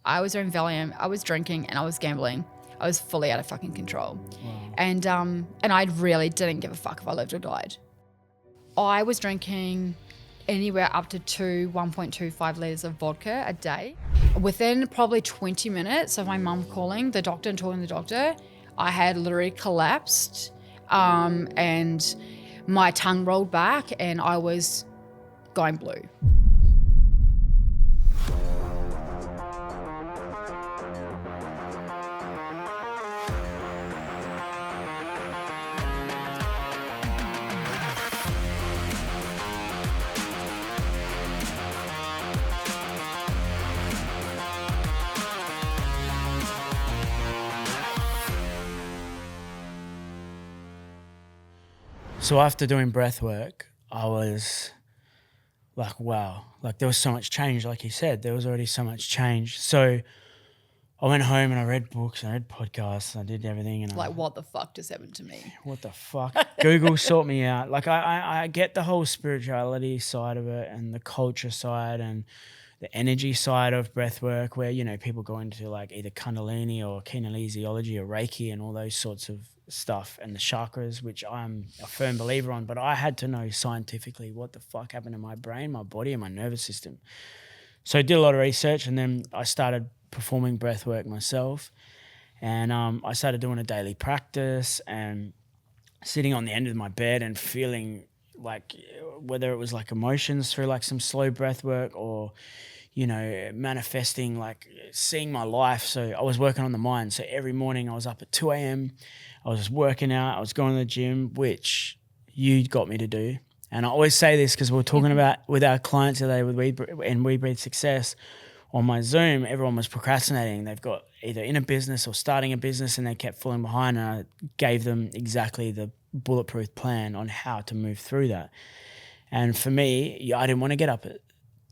I was doing Valium, I was drinking, and I was gambling. I was fully out of fucking control. Wow. And I really didn't give a fuck if I lived or died. I was drinking anywhere up to 1.25 litres of vodka a day. Within probably 20 minutes of my mum calling the doctor and talking to the doctor, I had literally collapsed and my tongue rolled back and I was going blue. So after doing breath work, I was like, wow, like there was so much change. Like you said, there was already so much change. So I went home and I read books and I read podcasts and I did everything. And Like, what the fuck just happened to me? What the fuck? Google sort me out. Like I get the whole spirituality side of it and the culture side and the energy side of breath work where, you know, people go into like either Kundalini or kinesiology or Reiki and all those sorts of stuff and the chakras, which I'm a firm believer on, but I had to know scientifically what the fuck happened to my brain, my body and my nervous system. So I did a lot of research and then I started performing breath work myself and I started doing a daily practice and sitting on the end of my bed and feeling like whether it was like emotions through like some slow breath work or, you know, manifesting, like seeing my life. So I was working on the mind. So every morning I was up at 2 a.m. I was working out. I was going to the gym, which you got me to do. And I always say this because we were talking about with our clients today with We Breathe Success on my Zoom, everyone was procrastinating. They've got either in a business or starting a business and they kept falling behind. And I gave them exactly the bulletproof plan on how to move through that. And for me, I didn't want to get up at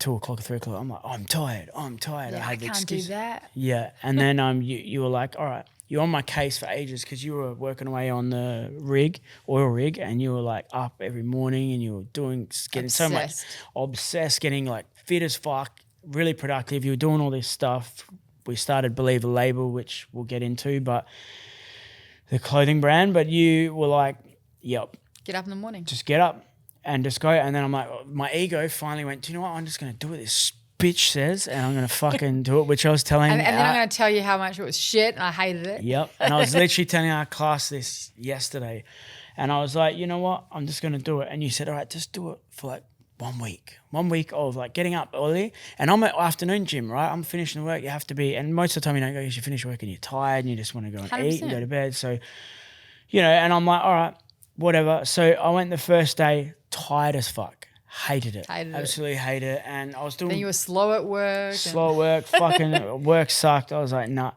2 o'clock or 3 o'clock. I'm like, oh, I'm tired. Yeah, I can't do that. Yeah. And then you were like, all right, you're on my case for ages because you were working away on the oil rig, and you were like up every morning and you were getting so much obsessed, getting like fit as fuck, really productive. You were doing all this stuff. We started Believe a Label, which we'll get into, but the clothing brand, but you were like, yep. Get up in the morning. Just get up and just go. And then I'm like, my ego finally went, do you know what? I'm just going to do what this bitch says and I'm going to fucking do it, which I was telling and then I'm going to tell you how much it was shit and I hated it. Yep. And I was literally telling our class this yesterday. And I was like, you know what? I'm just going to do it. And you said, all right, just do it for like 1 week. 1 week of like getting up early. And I'm at afternoon gym, right? I'm finishing the work. You have to be. And most of the time you don't go because you finish work and you're tired and you just want to go and 100%. eat and go to bed. So, you know, and I'm like, all right, whatever. So I went the first day tired as fuck. Hated it. Absolutely hated it. And I was doing. Then you were slow at work. Fucking work sucked. I was like, nah.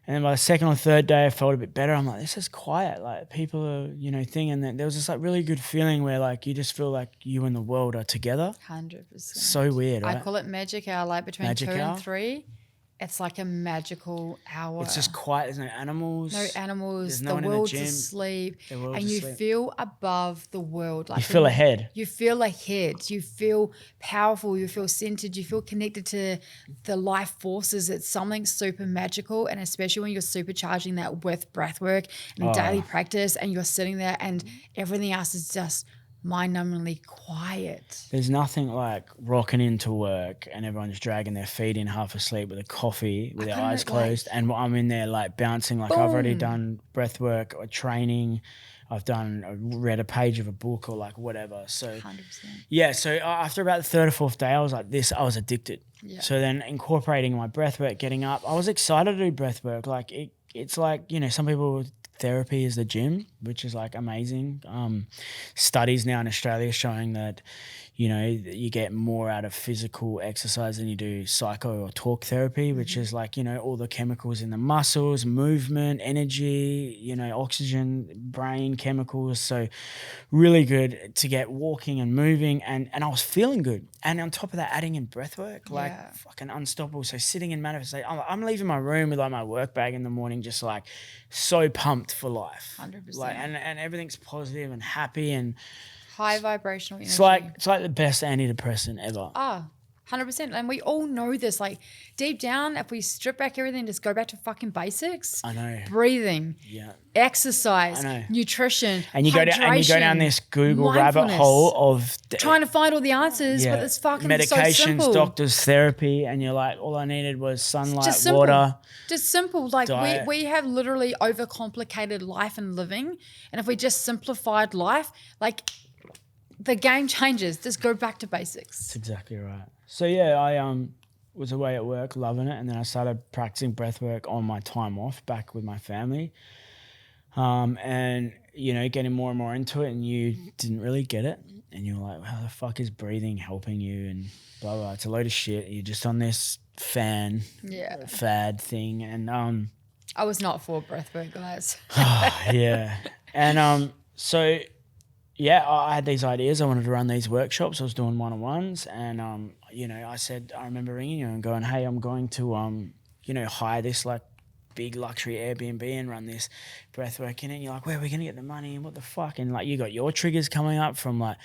And then by the second or third day, I felt a bit better. I'm like, this is quiet. Like people are, you know, thing. And then there was this like really good feeling where like you just feel like you and the world are together. 100%. So weird, right? I call it magic hour, like between magic 2 hour? and 3. It's like a magical hour. It's just quiet. There's no animals. No animals. There's no the one in the world's gym. asleep. The world's and you asleep. feel above the world. Like you feel ahead. You feel ahead. You feel powerful. You feel centered. You feel connected to the life forces. It's something super magical. And especially when you're supercharging that with breath work and daily practice and you're sitting there and everything else is just mind-numbingly quiet. There's nothing like rocking into work and everyone's dragging their feet in half asleep with a coffee with their eyes closed and I'm in there like bouncing like boom. I've already done breath work or training. I've read a page of a book or like whatever. So 100%. Yeah, so after about the third or fourth day I was like this, I was addicted. Yeah. So then incorporating my breath work, getting up, I was excited to do breath work. Like it's like, you know, some people therapy is the gym, which is like amazing. Studies now in Australia showing that, you know, you get more out of physical exercise than you do psycho or talk therapy, which is like, you know, all the chemicals in the muscles, movement, energy, you know, oxygen, brain chemicals. So really good to get walking and moving and I was feeling good. And on top of that, adding in breath work, like fucking unstoppable. So sitting in manifestation, I'm leaving my room with like my work bag in the morning, just like so pumped for life. 100%. Like, and everything's positive and happy and high vibrational energy. it's like the best antidepressant ever. 100%. And we all know this. Like deep down, if we strip back everything, just go back to fucking basics. I know. Breathing. Yeah. Exercise. I know. Nutrition. And you go down this Google rabbit hole of trying to find all the answers, but it's fucking medications, so simple. doctors, therapy, and you're like, all I needed was sunlight, just simple. water. Just simple. Like diet. we have literally overcomplicated life and living. And if we just simplified life, like the game changes. Just go back to basics. That's exactly right. So yeah, I was away at work, loving it, and then I started practicing breath work on my time off back with my family. And you know, getting more and more into it, and you didn't really get it, and you were like, how the fuck is breathing helping you, and blah blah. It's a load of shit. You're just on this fad thing, and I was not for breathwork, guys. Yeah. And so yeah, I had these ideas. I wanted to run these workshops. I was doing one-on-ones, and you know, I remember ringing you and going, hey, I'm going to you know, hire this like big luxury Airbnb and run this breathwork in it. And you're like, where are we gonna get the money, and what the fuck? And like, you got your triggers coming up from like,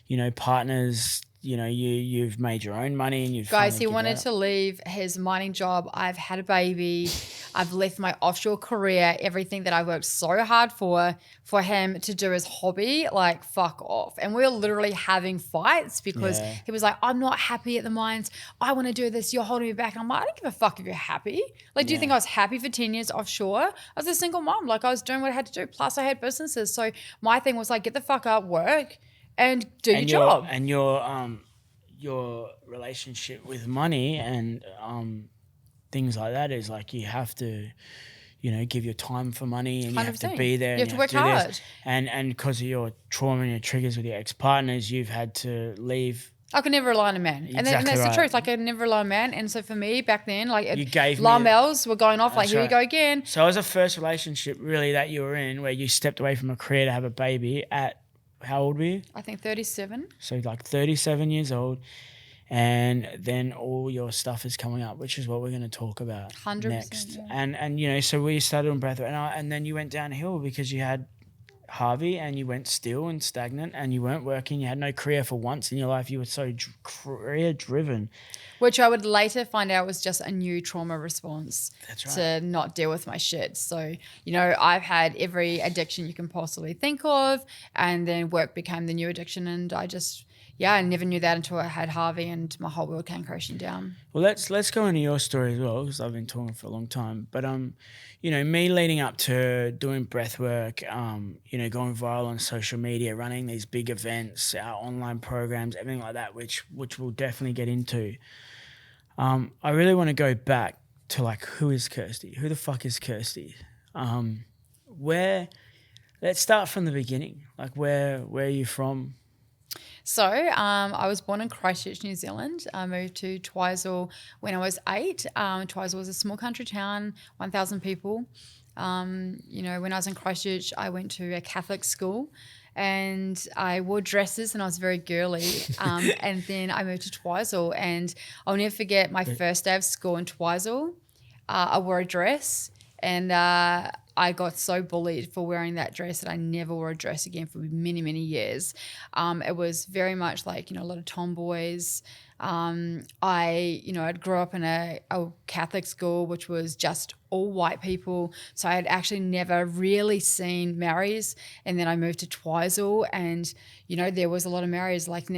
you know, partners. You know, you've made your own money, and you've guys. He wanted to leave his mining job. I've had a baby. I've left my offshore career, everything that I worked so hard for him to do his hobby. Like, fuck off. And we were literally having fights because he was like, I'm not happy at the mines. I want to do this. You're holding me back. I'm like, I don't give a fuck if you're happy. Like, do you think I was happy for 10 years offshore? I was a single mom. Like, I was doing what I had to do. Plus, I had businesses. So my thing was like, get the fuck up, work, and do your job. And your relationship with money and things like that is like, you have to, you know, give your time for money, and you have to be there. You have to work hard. This. And because of your trauma and your triggers with your ex-partners, you've had to leave. I could never rely on a man. Exactly, and that's right. the truth. Like, I could never rely on a man. And so for me back then, like, alarm bells were going off, like, here we go again. So it was a first relationship really that you were in where you stepped away from a career to have a baby at, how old were you? I think 37. So like 37 years old. And then all your stuff is coming up, which is what we're going to talk about 100%, next. Yeah. And you know, so we started on breathwork, and then you went downhill because you had Harvey, and you went still and stagnant, and you weren't working. You had no career for once in your life. You were so career driven. Which I would later find out was just a new trauma response. That's right. To not deal with my shit. So, you know, I've had every addiction you can possibly think of, and then work became the new addiction, and I never knew that until I had Harvey, and my whole world came crashing down. Well, let's go into your story as well, because I've been talking for a long time. But you know, me leading up to doing breath work, you know, going viral on social media, running these big events, our online programs, everything like that, which we'll definitely get into. I really want to go back to like, who is Kirsty? Who the fuck is Kirsty? Let's start from the beginning. Like, where are you from? So I was born in Christchurch, New Zealand. I moved to Twizel when I was 8. Twizel was a small country town, 1,000 people. You know, when I was in Christchurch, I went to a Catholic school, and I wore dresses, and I was very girly. And then I moved to Twizel, and I'll never forget my first day of school in Twizel. I wore a dress, and I got so bullied for wearing that dress that I never wore a dress again for many, many years. It was very much like, you know, a lot of tomboys. I'd grew up in a Catholic school, which was just all white people. So I had actually never really seen Maoris. And then I moved to Twizel, and, you know, there was a lot of Maoris, like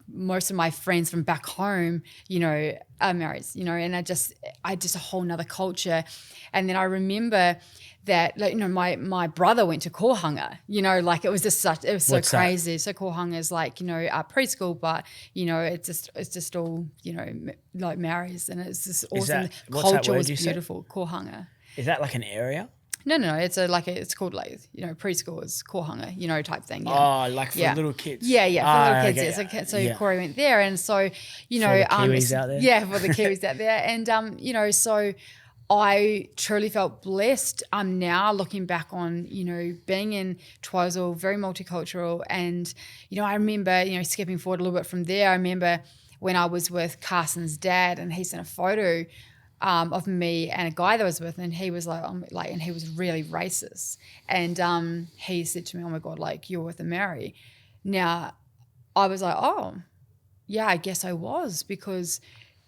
most of my friends from back home, you know, are Maoris, you know, and I just a whole nother culture. And then I remember that, like, you know, my brother went to kohanga, you know, like it was so What's crazy. That? So kohanga is like, you know, preschool, but, you know, it's just all, you know, like Maoris, and it's just awesome. The culture was beautiful. Kohanga. Is that like an area? No. It's called like, you know, preschool is kohanga, you know, type thing. Yeah. Oh, like for little kids. Yeah, for little kids. Okay. So Corey went there, and so, you know, for the Kiwis out there. Yeah, for the Kiwis out there, and you know, so I truly felt blessed. I'm now looking back on, you know, being in Twizel, very multicultural. And, you know, I remember, you know, skipping forward a little bit from there, I remember when I was with Carson's dad, and he sent a photo of me and a guy that I was with, and he was like, and he was really racist. And he said to me, oh my God, like, you're with a Maori. Now, I was like, oh, yeah, I guess I was, because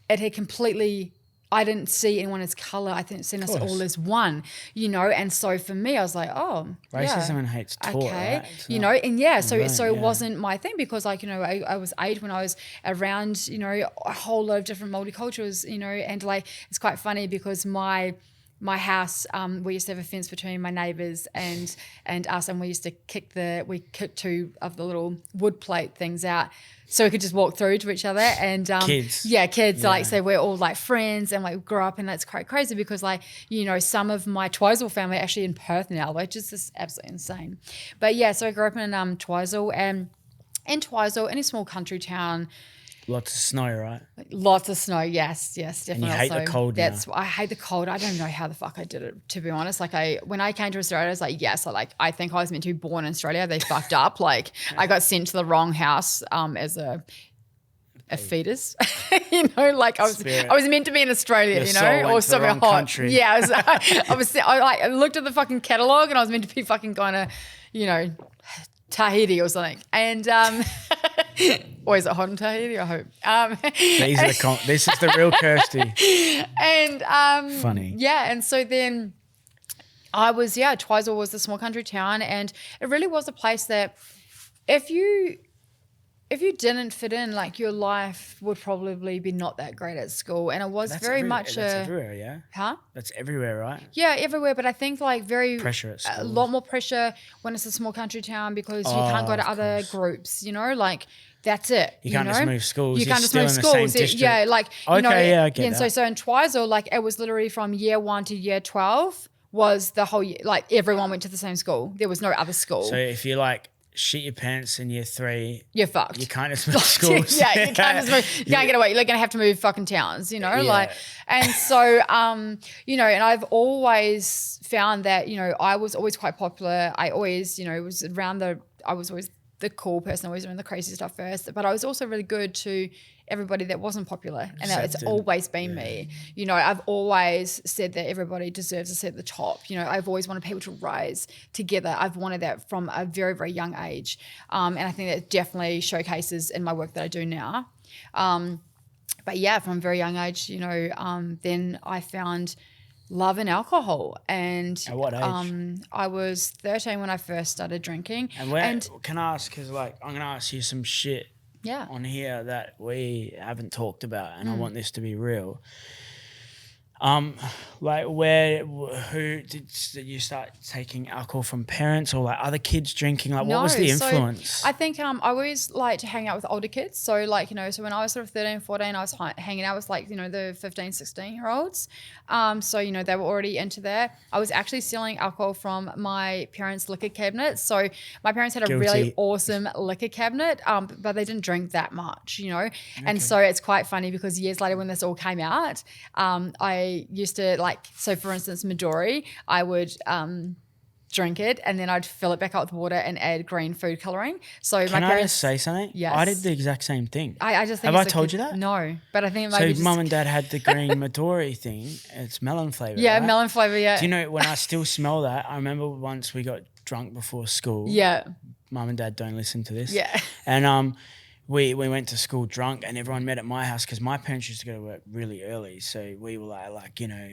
it had completely, I didn't see anyone as color. I didn't see us all as one, you know. And so for me, I was like, oh, racism and hate's taught, okay, right? you know. And yeah, so learned, it wasn't my thing, because like, you know, I was 8 when I was around, you know, a whole lot of different multicultures, you know. And like, it's quite funny because my house, we used to have a fence between my neighbours and us, and we used to kick 2 of the little wood plate things out so we could just walk through to each other. And kids, like, so we're all like friends and like grew up, and that's quite crazy because, like, you know, some of my Twizel family are actually in Perth now, which is just absolutely insane. But yeah, so I grew up in Twizel, and in Twizel, any small country town. lots of snow, right? Lots of snow, yes, definitely. And you hate the cold now. I hate the cold. I don't know how the fuck I did it, to be honest. Like, when I came to Australia, I was like, yes, I think I was meant to be born in Australia. They fucked up. Like, I got sent to the wrong house as a fetus. You know, like I was meant to be in Australia, you know, or somewhere hot. Country. Yeah, I looked at the fucking catalogue and I was meant to be fucking going to, you know, Tahiti or something. And or is it hot in Tahiti? I hope. This is the real Kirsty. And funny. Yeah, and so then Twizel was the small country town, and it really was a place that if you didn't fit in, like, your life would probably be not that great at school. And it was That's everywhere, yeah? Huh? That's everywhere, right? Yeah, everywhere. But I think like pressure at schools. A lot more pressure when it's a small country town, because you can't go to other groups, you know, like that's it. You can't just move schools. You can't just move schools. Yeah, like, you know. Yeah, I get and that. So in Twizel, like, it was literally from year 1 to year 12 was the whole year, like everyone went to the same school. There was no other school. So if you like shit your pants in year 3, you're fucked. You can't just move schools. Yeah, you can't just move. You can't get away. You're going to have to move fucking towns, you know, like. And so, you know, and I've always found that, you know, I was always quite popular. I always, you know, I was always the cool person, always doing the crazy stuff first. But I was also really good to everybody that wasn't popular, and it's always been me. You know, I've always said that everybody deserves a seat at the top. You know, I've always wanted people to rise together. I've wanted that from a very, very young age, and I think that definitely showcases in my work that I do now. But yeah, from a very young age, you know, then I found love in alcohol. And at what age? I was 13 when I first started drinking. And can I ask, because like I'm going to ask you some shit yeah. on here that we haven't talked about, and I want this to be real. Like who did you start taking alcohol from, parents or like other kids drinking? Like what was the influence? So I think I always like to hang out with older kids. So like, you know, so when I was sort of 13, 14, I was hanging out with like, you know, the 15, 16-year-olds. So, you know, they were already into that. I was actually stealing alcohol from my parents' liquor cabinet. So my parents had a really awesome liquor cabinet, but they didn't drink that much, you know. Okay. And so it's quite funny because years later when this all came out, I used to like, so for instance, Midori, I would drink it and then I'd fill it back up with water and add green food colouring. So Can I just say something? Yes. I did the exact same thing. I just think Have I told you that? No, but I think it maybe so mum and dad had the green Midori thing. It's melon flavour. Yeah, right? melon flavour, yeah. Do you know, when I still smell that, I remember once we got drunk before school. Yeah. Mum and dad don't listen to this. Yeah. And we went to school drunk and everyone met at my house because my parents used to go to work really early. So we were like, you know,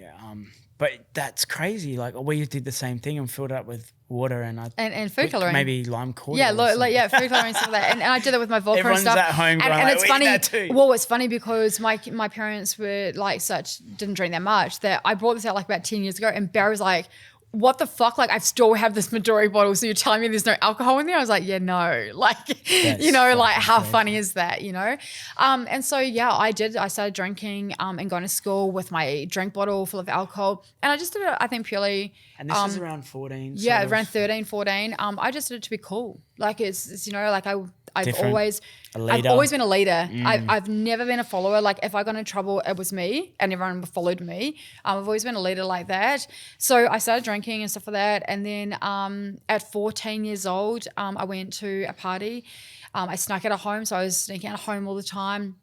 but that's crazy. Like we did the same thing and filled it up with water and food colouring. Maybe lime cordial. Yeah, food colouring and stuff like that. And I did that with my vodka Everyone's and stuff. At home going, and it's funny. That too. Well, it's funny because my parents were like didn't drink that much, that I brought this out like about 10 years ago, and Barry was like, what the fuck? Like, I still have this Midori bottle, so you're telling me there's no alcohol in there? I was like, yeah, no. Like, that's, you know, like how funny is that, you know? And so, yeah, I started drinking and going to school with my drink bottle full of alcohol. And I just did it, I think, purely. And this is around 14? Yeah, around 13, 14. I just did it to be cool. Like, it's you know, like I've always been a leader. I've never been a follower. Like if I got in trouble, it was me and everyone followed me. I've always been a leader like that. So I started drinking and stuff like that. And then at 14 years old, I went to a party. I snuck out of home. So I was sneaking out of home all the time.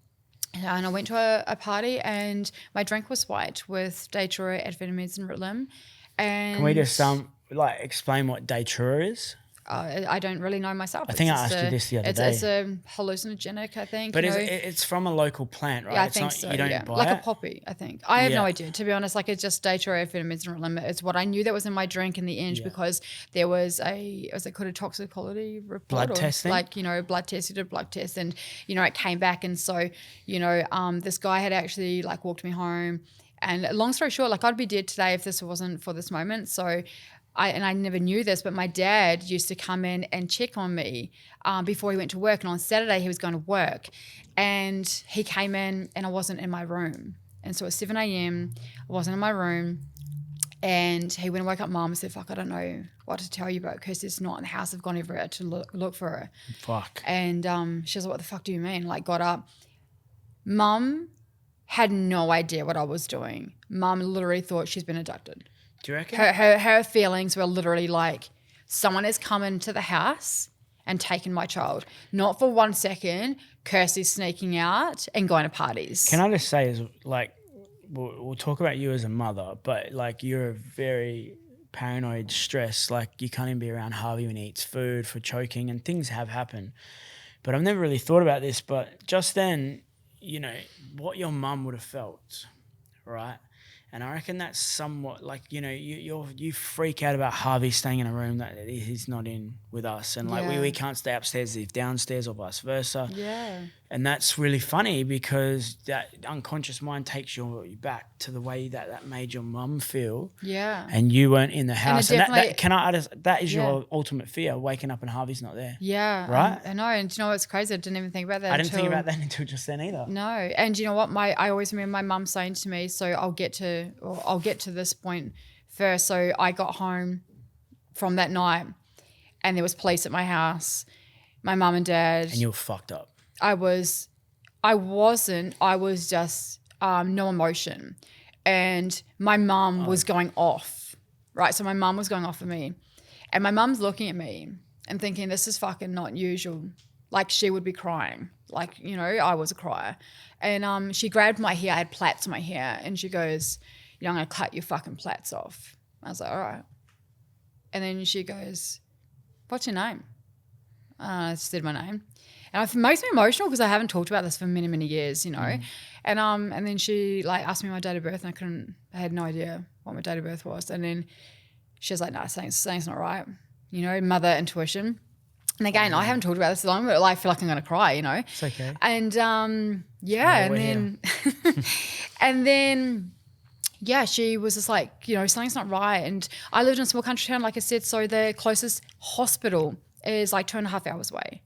And I went to a party and my drink was white with Datura, amphetamines and Ritalin. And can we just like explain what Datura is? I don't really know myself. I think I asked you this the other day. It's a hallucinogenic, I think. But it's from a local plant, right? Yeah, I it's think not, so. You don't yeah. buy like it? a poppy, I think. I have no idea, to be honest. Like, it's just dietery limit. It's what I knew that was in my drink in the end because there was was it called a toxicology report? Blood testing? Like, blood test. You did a blood test and, it came back. And so, this guy had actually like walked me home. And long story short, like, I'd be dead today if this wasn't for this moment. So I never knew this, but my dad used to come in and check on me before he went to work. And on Saturday, he was going to work. And he came in and I wasn't in my room. And so at 7 a.m., I wasn't in my room. And he went and woke up Mum and said, fuck, I don't know what to tell you about Kirsty's not in the house. I've gone everywhere to look for her. Fuck. And she was like, what the fuck do you mean? Like, got up. Mum had no idea what I was doing. Mum literally thought she's been abducted. Do you reckon? Her feelings were literally like, someone has come into the house and taken my child. Not for 1 second, Kirsty's sneaking out and going to parties. Can I just say, is like, we'll talk about you as a mother, but like, you're very paranoid, stressed. Like, you can't even be around Harvey when he eats food for choking, and things have happened. But I've never really thought about this, but just then, what your mum would have felt, right? And I reckon that's somewhat like, you freak out about Harvey staying in a room that he's not in with us. And like, we can't stay upstairs, he's downstairs, or vice versa. Yeah. And that's really funny because that unconscious mind takes you back to the way that made your mum feel. Yeah. And you weren't in the house. And that is Yeah. your ultimate fear, waking up and Harvey's not there. Yeah. Right? I know. And do you know what's crazy? I didn't even think about that. I didn't think about that until just then either. No. And you know what? I always remember my mum saying to me, so I'll get to this point first. So I got home from that night and there was police at my house, my mum and dad. And you were fucked up. I was just no emotion. And my mum was going off, right? So my mum was going off at me. And my mum's looking at me and thinking, this is fucking not usual. Like, she would be crying. Like, I was a crier. And she grabbed my hair. I had plaits in my hair. And she goes, I'm going to cut your fucking plaits off. I was like, all right. And then she goes, what's your name? I said my name. And it makes me emotional because I haven't talked about this for many, many years, And then she like asked me my date of birth and I had no idea what my date of birth was. And then she was like, no, something's not right. Mother intuition. And again, I haven't talked about this so long, but I feel like I'm going to cry, It's okay. And and then she was just like, something's not right. And I lived in a small country town, like I said, so the closest hospital is like 2.5 hours away.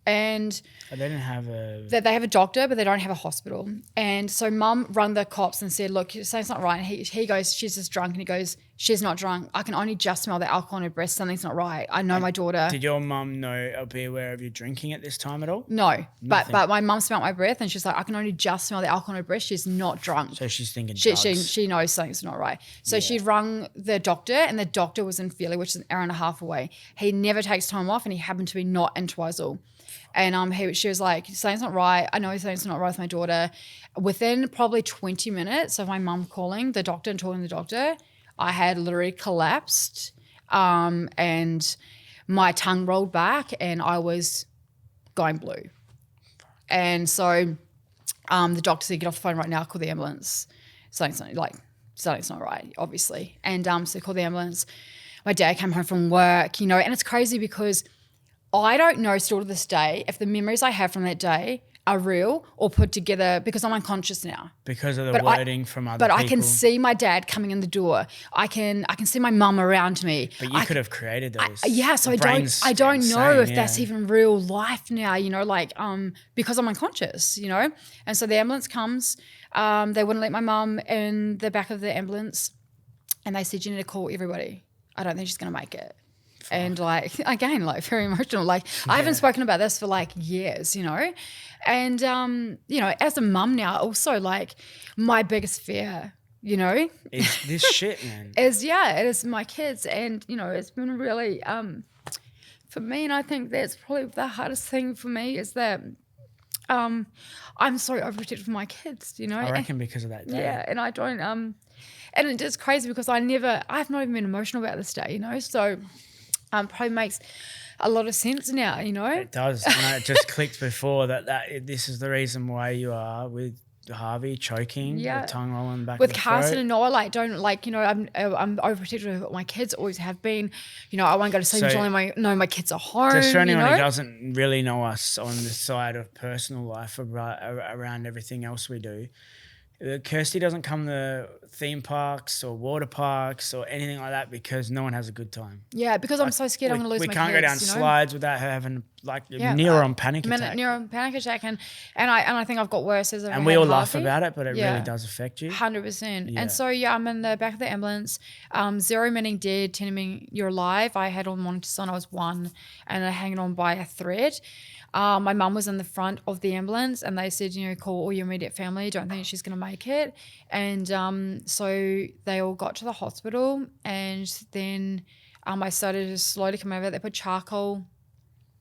And they didn't have they have a doctor, but they don't have a hospital. And so Mum rang the cops and said, look, something's not right. And he goes, she's just drunk. And he goes, she's not drunk. I can only just smell the alcohol on her breath. Something's not right. I know my daughter. Did your mum know or be aware of you drinking at this time at all? No, but my mum smelled my breath and she's like, I can only just smell the alcohol on her breath. She's not drunk. So she's thinking drugs. She knows something's not right. So she rung the doctor and the doctor was in Feely, which is an hour and a half away. He never takes time off and he happened to be not in Twizel. And she was like, something's not right. I know something's not right with my daughter. Within probably 20 minutes of my mum calling the doctor and talking to the doctor, I had literally collapsed and my tongue rolled back and I was going blue. And so the doctor said, get off the phone right now, call the ambulance. Something's not right, obviously. And so call the ambulance. My dad came home from work, and it's crazy because I don't know still to this day if the memories I have from that day are real or put together because I'm unconscious now. Because of the wording from other people. But I can see my dad coming in the door. I can see my mum around me. But you could have created those. So I don't know if that's even real life now, because I'm unconscious, And so the ambulance comes. They wouldn't let my mum in the back of the ambulance and they said, you need to call everybody. I don't think she's going to make it. And very emotional. I haven't spoken about this for years, And, as a mum now, also my biggest fear, It's this shit, man. it is my kids. And, it's been really, for me, and I think that's probably the hardest thing for me is that I'm so overprotective for my kids, I reckon because of that day. Yeah, and I don't, and it's crazy because I've not even been emotional about this day, So Probably makes a lot of sense now, you know? It does. And it just clicked before that this is the reason why you are with Harvey choking, Yeah. the tongue rolling back With of the Carson throat. and Noah, like, don't, like, you know, I'm overprotective of my kids, always have been. You know, I won't go to sleep So- until my kids are home. Just for anyone you know? who doesn't really know us on the side of personal life around everything else we do, Kirsty doesn't come to theme parks or water parks or anything like that because no one has a good time. Yeah, because I'm so scared I'm going to lose my kids. We can't go down you know? slides without her having near on panic attack. Near on panic attack, and I think I've got worse as I've And we all laugh Harvey. about it, but it really does affect you. 100%. Yeah. And so I'm in the back of the ambulance. 0 meaning dead, 10 meaning you're alive. I had on monitors on. I was 1, and I hanging on by a thread. My mum was in the front of the ambulance, and they said, you know, call all your immediate family. Don't think she's going to make it. And so they all got to the hospital, and then I started to slowly come over. They put charcoal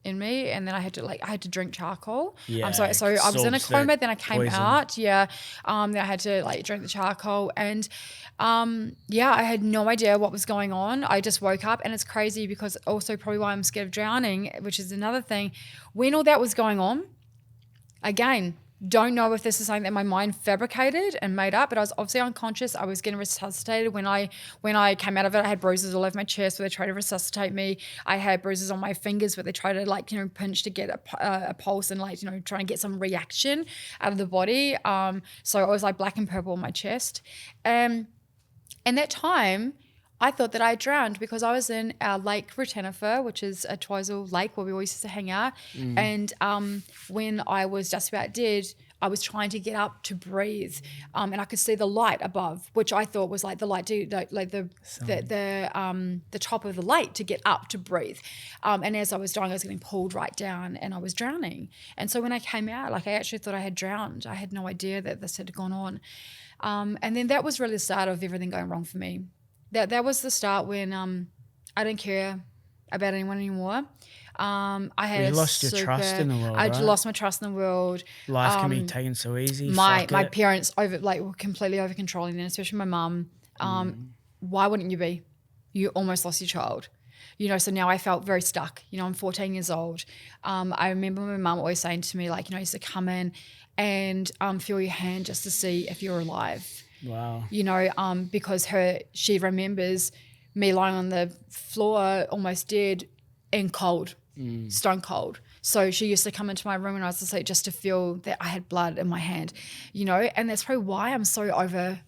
in me, and then I had to drink charcoal. Yeah, So I was in a coma, then I came poison. out. Yeah. Then I had to drink the charcoal, and I had no idea what was going on. I just woke up, and it's crazy because also probably why I'm scared of drowning, which is another thing. When all that was going on, again, don't know if this is something that my mind fabricated and made up, but I was obviously unconscious. I was getting resuscitated. When I came out of it, I had bruises all over my chest where they tried to resuscitate me. I had bruises on my fingers where they tried to pinch to get a pulse and trying to get some reaction out of the body. So I was black and purple on my chest. And that time, I thought that I had drowned because I was in our Lake Rotenifer, which is a Twizel lake where we always used to hang out. And when I was just about dead, I was trying to get up to breathe, and I could see the light above, which I thought was the light to the top of the lake to get up to breathe. And as I was dying, I was getting pulled right down, and I was drowning. And so when I came out, I actually thought I had drowned. I had no idea that this had gone on. And then that was really the start of everything going wrong for me. That was the start when I didn't care about anyone anymore. You lost your trust in the world. I right? lost my trust in the world. Life can be taken so easy. My parents were completely over controlling, and especially my mum. Why wouldn't you be? You almost lost your child. So now I felt very stuck. I'm 14 years old. I remember my mum always saying to me, I used to come in and feel your hand just to see if you're alive. Wow. Because she remembers me lying on the floor almost dead and cold, stone cold. So she used to come into my room when I was asleep just to feel that I had blood in my hand, and that's probably why I'm so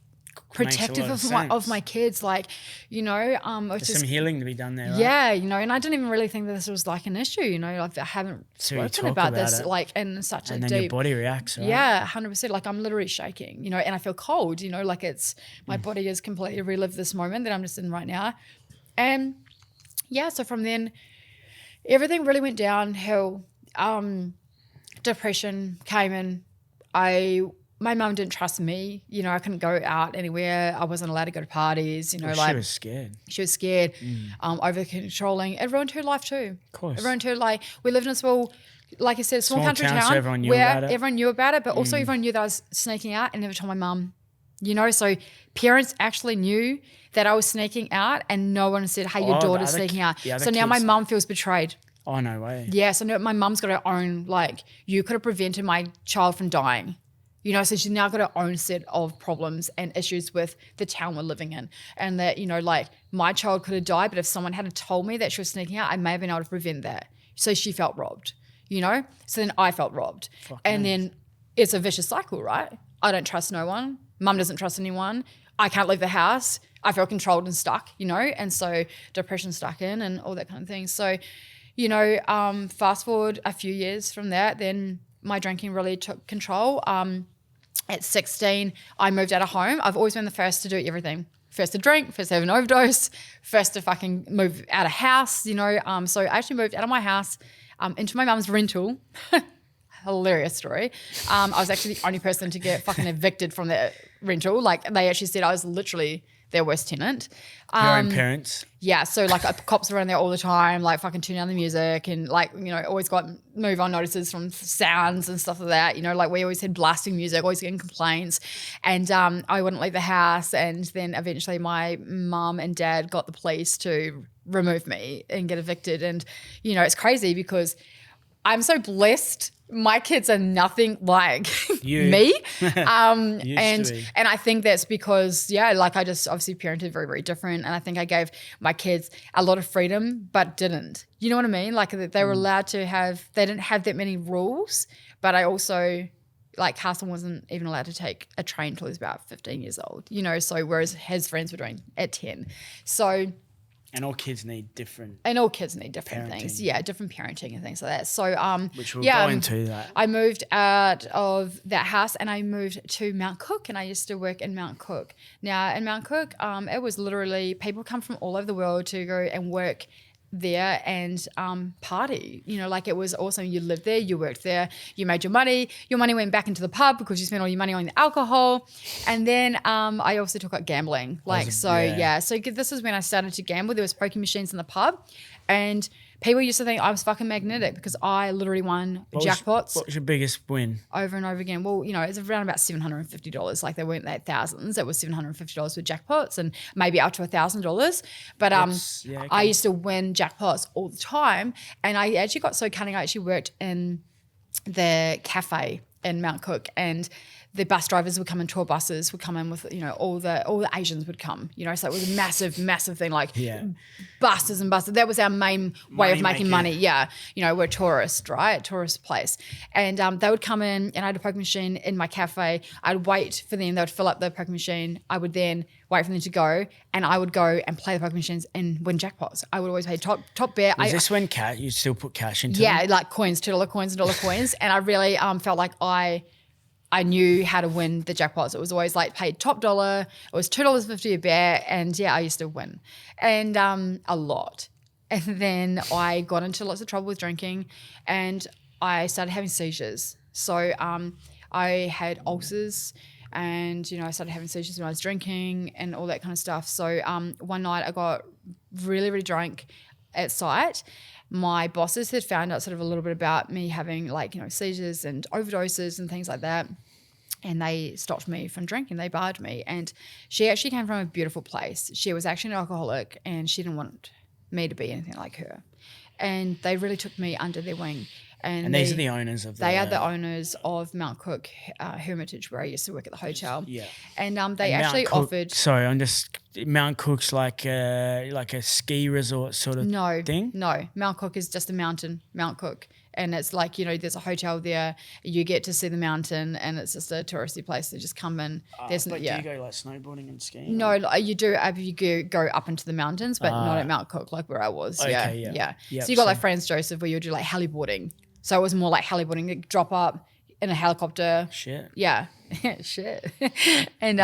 protective of my kids. There's some healing to be done there, right? Yeah, and I didn't even really think that this was an issue, I haven't spoken about this in such a deep. And then your body reacts, right? Yeah, 100%. I'm literally shaking, and I feel cold, it's my body has completely relived this moment that I'm just in right now. And yeah, so from then everything really went downhill. Depression came in. My mum didn't trust me. I couldn't go out anywhere. I wasn't allowed to go to parties. She was scared. She was scared, over controlling. It ruined her life too. Of course. It ruined her we lived in a small, like I said, small country town so everyone knew where about it. everyone knew about it, but also everyone knew that I was sneaking out and never told my mum. So parents actually knew that I was sneaking out and no one said, hey, your daughter's sneaking out. So now my mum feels betrayed. Oh, no way. Yeah, so now my mum's got her own, you could have prevented my child from dying. So she's now got her own set of problems and issues with the town we're living in. And that, my child could have died, but if someone had told me that she was sneaking out, I may have been able to prevent that. So she felt robbed, So then I felt robbed. Then it's a vicious cycle, right? I don't trust no one. Mum doesn't trust anyone. I can't leave the house. I feel controlled and stuck, And so depression stuck in and all that kind of thing. So, fast forward a few years from that, then my drinking really took control. At 16, I moved out of home. I've always been the first to do everything. First to drink, first to have an overdose, first to fucking move out of house, So I actually moved out of my house into my mum's rental. Hilarious story. I was actually the only person to get fucking evicted from that rental. They actually said I was literally their worst tenant. Your own parents. Yeah, so like cops around there all the time, like fucking tune down the music and like, you know, always got move on notices from sounds and stuff like that. You know, like we always had blasting music, always getting complaints. And I wouldn't leave the house. And then eventually my mum and dad got the police to remove me and get evicted. And, you know, it's crazy because I'm so blessed. My kids are nothing like me. And I think that's because, like I just obviously parented very, very different. And I think I gave my kids a lot of freedom, but didn't. You know what I mean? Like they were allowed to they didn't have that many rules, but I also, like Carson wasn't even allowed to take a train until he was about 15 years old, you know, so whereas his friends were doing at 10. So... And all kids need different things. Yeah, different parenting and things like that. So, which we'll go into that. I moved out of that house and I moved to Mount Cook, and I used to work in Mount Cook. Now, in Mount Cook, it was literally people come from all over the world to go and work there and party. You know, like it was awesome. You lived there, you worked there, you made your money went back into the pub because you spent all your money on the alcohol. And then I also took up gambling. So this is when I started to gamble. There was poker machines in the pub and people used to think I was fucking magnetic because I literally won jackpots. What was your biggest win? Over and over again. Well, you know, it's around about $750. Like they weren't that thousands. It was $750 with jackpots and maybe up to $1,000. But I used to win jackpots all the time. And I actually got so cunning. I actually worked in the cafe in Mount Cook, and the bus drivers would come in, tour buses would come in with, you know, all the Asians would come, you know, so it was a massive thing, like buses and buses. That was our main way of making money. Yeah. You know, we're tourist, right? Tourist place. And they would come in and I had a poker machine in my cafe. I'd wait for them. They would fill up the poker machine. I would then wait for them to go and I would go and play the poker machines and win jackpots. I would always pay top bet. Was this when you still put cash into them? Yeah, like coins, $2 coins and dollar coins. And I really felt like I knew how to win the jackpots. It was always like paid top dollar. It was $2.50 a bet. And I used to win and a lot. And then I got into lots of trouble with drinking and I started having seizures. So I had ulcers and, you know, I started having seizures when I was drinking and all that kind of stuff. So one night I got really, really drunk at site. My bosses had found out sort of a little bit about me having like, you know, seizures and overdoses and things like that. And they stopped me from drinking. They barred me. And she actually came from a beautiful place. She was actually an alcoholic and she didn't want me to be anything like her. And they really took me under their wing. And these are the owners of They are the owners of Mount Cook Hermitage, where I used to work at the hotel. Yeah. And they actually offered... Sorry, Mount Cook's like a ski resort sort of thing? No, Mount Cook is just a mountain, Mount Cook. And it's like, you know, there's a hotel there. You get to see the mountain and it's just a touristy place. They just come in. Do you go like snowboarding and skiing? No, you do. You go up into the mountains, but not at Mount Cook like where I was. Okay, yeah. Yep, so you got like Franz Joseph where you do like heliboarding. So it was more like heliboarding. You drop up in a helicopter. Shit. Yeah. Shit. And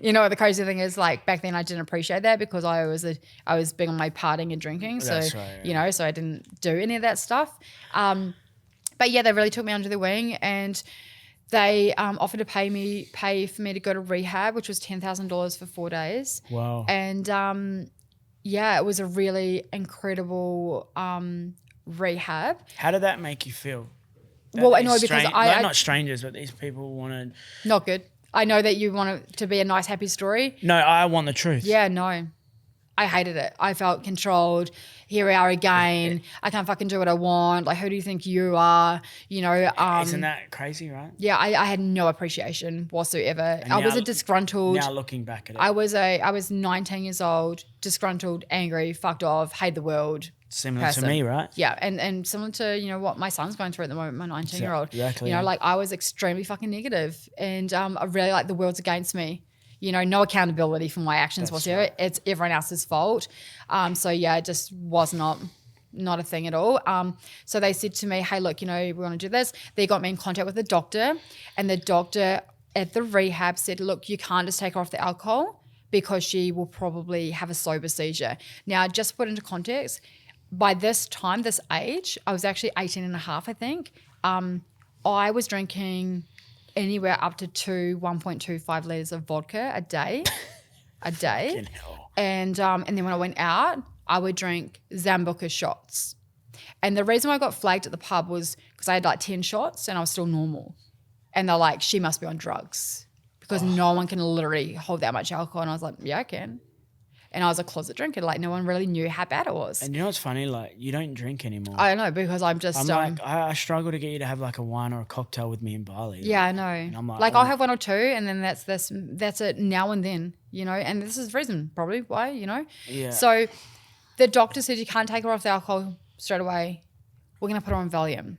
you know what the crazy thing is, like back then I didn't appreciate that because I was big on my partying and drinking. So That's right, you know, so I didn't do any of that stuff. But yeah, they really took me under their wing and they offered to pay for me to go to rehab, which was $10,000 for 4 days. Wow. And it was a really incredible rehab. How did that make you feel? Well, I know because not strangers, but these people wanted... Not good. I know that you want it to be a nice, happy story. No, I want the truth. Yeah, no. I hated it. I felt controlled. Here we are again. I can't fucking do what I want. Like, who do you think you are? You know. Isn't that crazy, right? Yeah, I had no appreciation whatsoever. And I was a disgruntled. Now looking back at it. I was 19 years old, disgruntled, angry, fucked off, hate the world. Similar person. To me, right? Yeah, and similar to, you know, what my son's going through at the moment, my 19-year-old. Exactly. You know, like I was extremely fucking negative and I really like the world's against me. You know, no accountability for my actions whatsoever. Right. It's everyone else's fault. So yeah, it just was not a thing at all. So they said to me, hey, look, you know, we want to do this. They got me in contact with the doctor and the doctor at the rehab said, look, you can't just take her off the alcohol because she will probably have a sober seizure. Now, just to put into context, by this time, this age, I was actually 18 and a half, I think. I was drinking anywhere up to 1.25 litres of vodka a day. a day. Fucking hell. And then when I went out, I would drink Zambuca shots. And the reason why I got flagged at the pub was because I had like 10 shots and I was still normal. And they're like, she must be on drugs because no one can literally hold that much alcohol. And I was like, yeah, I can. And I was a closet drinker. Like no one really knew how bad it was. And you know what's funny? Like you don't drink anymore. I don't know because I'm like, I struggle to get you to have like a wine or a cocktail with me in Bali. Yeah, I know. And I'm like I'll have one or two and then that's it now and then, you know, and this is the reason probably why, you know. Yeah. So the doctor said you can't take her off the alcohol straight away. We're going to put her on Valium.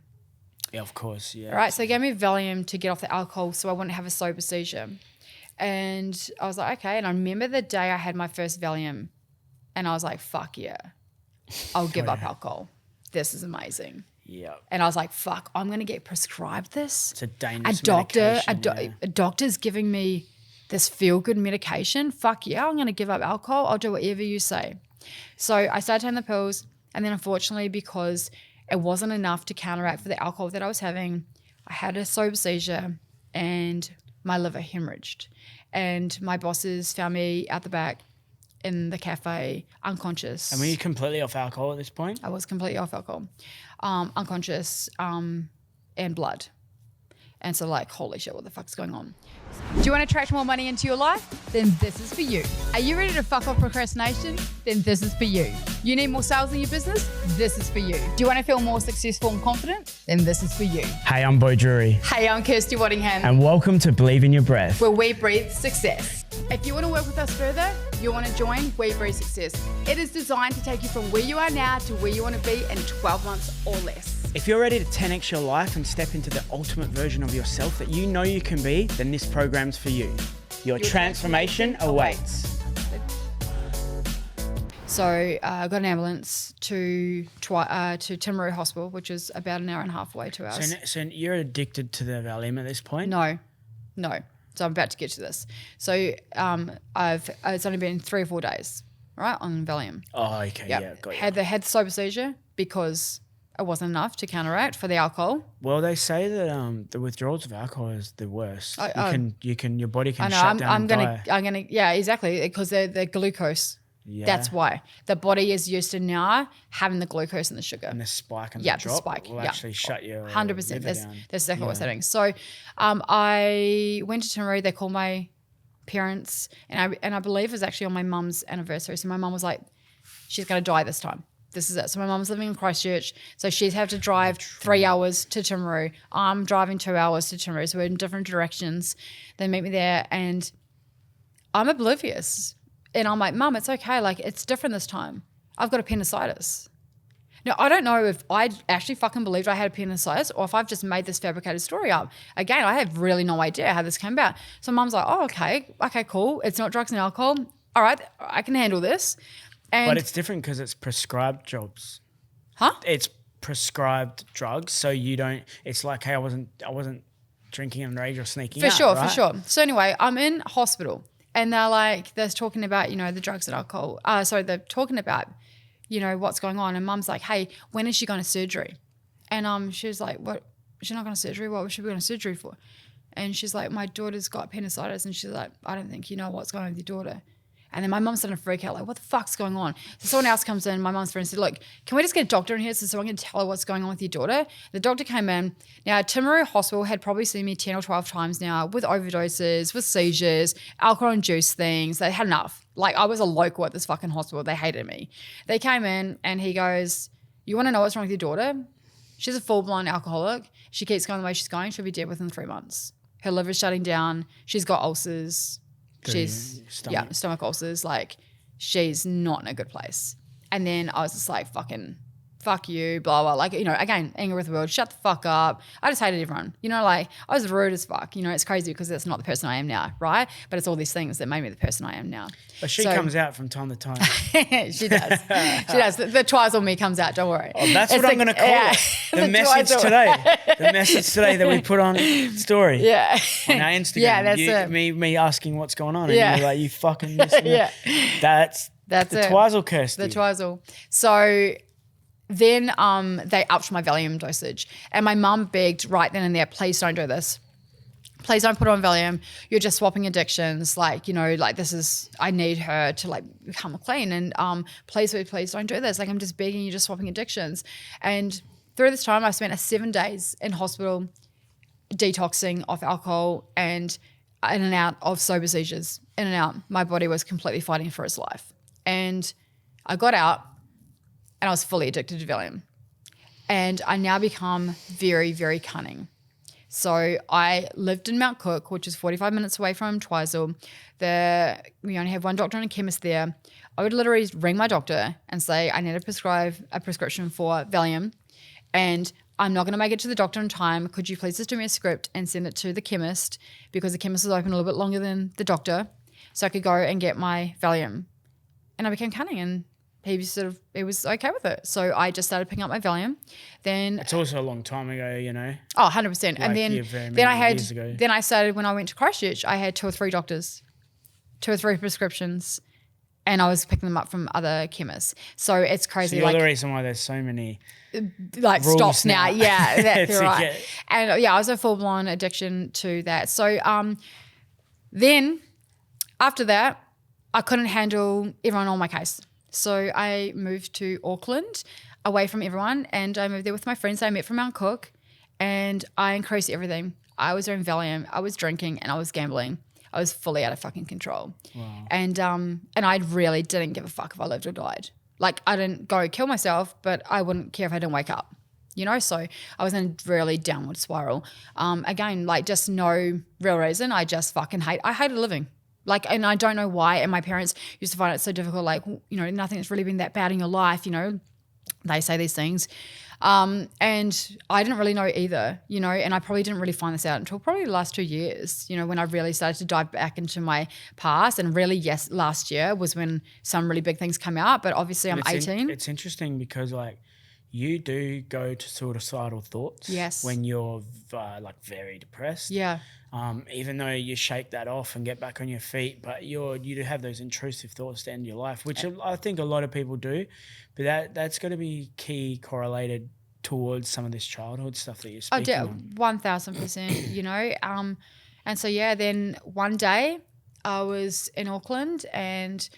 Yeah, of course, yeah. All right, so he gave me Valium to get off the alcohol so I wouldn't have a sober seizure. And I was like, okay. And I remember the day I had my first Valium and I was like, fuck yeah, I'll give up alcohol. This is amazing. Yeah. And I was like, fuck, I'm going to get prescribed this. It's a dangerous medication. A doctor's giving me this feel-good medication. Fuck yeah, I'm going to give up alcohol. I'll do whatever you say. So I started taking the pills and then unfortunately because it wasn't enough to counteract for the alcohol that I was having, I had a sober seizure and my liver hemorrhaged. And my bosses found me out the back in the cafe, unconscious. And were you completely off alcohol at this point? I was completely off alcohol, unconscious, and blood. And so like, holy shit, what the fuck's going on? Do you want to attract more money into your life? Then this is for you. Are you ready to fuck off procrastination? Then this is for you. You need more sales in your business? This is for you. Do you want to feel more successful and confident? Then this is for you. Hey, I'm Beau. Hey, I'm Kirsty Waddingham. And welcome to Believe in Your Breath, where we breathe success. If you want to work with us further, you want to join We Breathe Success. It is designed to take you from where you are now to where you want to be in 12 months or less. If you're ready to 10x your life and step into the ultimate version of yourself that you know you can be, then this program's for you. Your transformation awaits. So I got an ambulance to Timaru Hospital, which is about an hour and a half away, 2 hours. So you're addicted to the Valium at this point? No. So I'm about to get to this. So it's only been 3 or 4 days, right, on Valium. Oh, okay, yep. Yeah, got you. Had the sober seizure because it wasn't enough to counteract for the alcohol. Well, they say that the withdrawals of alcohol is the worst. Your body can shut down and die. I'm gonna, yeah, exactly, because they're glucose. Yeah. That's why the body is used to now having the glucose and the sugar. And the spike and the drop spike will actually shut your 100%. liver down. That's exactly what's happening. So I went to Timaru. They called my parents, and I believe it was actually on my mum's anniversary. So my mum was like, she's going to die this time. This is it. So my mum's living in Christchurch. So she's had to drive 3 hours to Timaru. I'm driving 2 hours to Timaru. So we're in different directions. They meet me there and I'm oblivious. And I'm like, Mum, it's okay. Like, it's different this time. I've got appendicitis. Now, I don't know if I actually fucking believed I had appendicitis or if I've just made this fabricated story up. Again, I have really no idea how this came about. So Mum's like, oh, okay, cool. It's not drugs and alcohol. All right, I can handle this. But it's different because it's prescribed drugs. Huh? It's prescribed drugs, so you don't. It's like, hey, I wasn't drinking underage or sneaking out. For sure. So anyway, I'm in hospital, and they're talking about the drugs and alcohol. They're talking about what's going on, and Mum's like, hey, when is she going to surgery? And she was like, what? She's not going to surgery. What would she be going to surgery for? And she's like, my daughter's got appendicitis, and she's like, I don't think you know what's going on with your daughter. And then my mum's starting to freak out, like, what the fuck's going on? So someone else comes in, my mum's friend said, look, can we just get a doctor in here so someone can tell her what's going on with your daughter? The doctor came in. Now, Timaru Hospital had probably seen me 10 or 12 times now with overdoses, with seizures, alcohol-induced things. They had enough. Like, I was a local at this fucking hospital. They hated me. They came in and he goes, you want to know what's wrong with your daughter? She's a full-blown alcoholic. She keeps going the way she's going. She'll be dead within 3 months. Her liver's shutting down. She's got ulcers. Stomach ulcers. Like, she's not in a good place. And then I was just like, fuck you, blah, blah. Like, again, anger with the world, shut the fuck up. I just hated everyone. Like, I was rude as fuck. It's crazy because that's not the person I am now, right? But it's all these things that made me the person I am now. But she comes out from time to time. She does. She does. The twizel me comes out, don't worry. Oh, that's what I'm going to call it. The message today. The message today that we put on story. Yeah. On our Instagram. Yeah, that's it. Me asking what's going on. And you're like, you fucking missed me. Yeah. That's the twizel, Kirsty. The twizel. So then they upped my Valium dosage. And my mum begged right then and there, please don't do this. please don't put her on Valium. You're just swapping addictions. Like, you know, like I need her to like become clean. And please don't do this. Like, I'm just begging you, just swapping addictions. And through this time, I spent 7 days in hospital detoxing off alcohol and in and out of sober seizures, in and out. My body was completely fighting for its life. And I got out and I was fully addicted to Valium. And I now become very, very cunning. So I lived in Mount Cook, which is 45 minutes away from Twizel. We only have one doctor and a chemist there. I would literally ring my doctor and say, I need to prescribe a prescription for Valium, and I'm not going to make it to the doctor in time. Could you please just do me a script and send it to the chemist, because the chemist is open a little bit longer than the doctor, so I could go and get my Valium. And I became cunning, and he was okay with it. So I just started picking up my Valium. Then it's also a long time ago, you know. Oh, 100%. And then I started, when I went to Christchurch, I had 2 or 3 doctors, 2 or 3 prescriptions, and I was picking them up from other chemists. So it's crazy. So you're the reason why there's so many like stops now. Yeah, that's right. Get... And I was a full-blown addiction to that. So then after that, I couldn't handle everyone on my case. So I moved to Auckland, away from everyone, and I moved there with my friends I met from Mount Cook, and I increased everything. I was doing Valium, I was drinking, and I was gambling. I was fully out of fucking control. Wow. And I really didn't give a fuck if I lived or died. Like, I didn't go kill myself, but I wouldn't care if I didn't wake up, you know? So I was in a really downward spiral. Again, like, just no real reason. I just fucking hated living. Like, and I don't know why. And my parents used to find it so difficult. Like, you know, nothing's really been that bad in your life, you know. They say these things. And I didn't really know either, you know, and I probably didn't really find this out until probably the last 2 years, you know, when I really started to dive back into my past. And really, yes, last year was when some really big things come out. But obviously I'm 18. It's interesting because, like, you do go to suicidal thoughts. Yes. When you're like very depressed. Yeah. Even though you shake that off and get back on your feet, but you do have those intrusive thoughts to end your life, which I think a lot of people do. But that's got to be key correlated towards some of this childhood stuff that you're speaking on. 1000%, you know. And so, yeah, then one day I was in Auckland and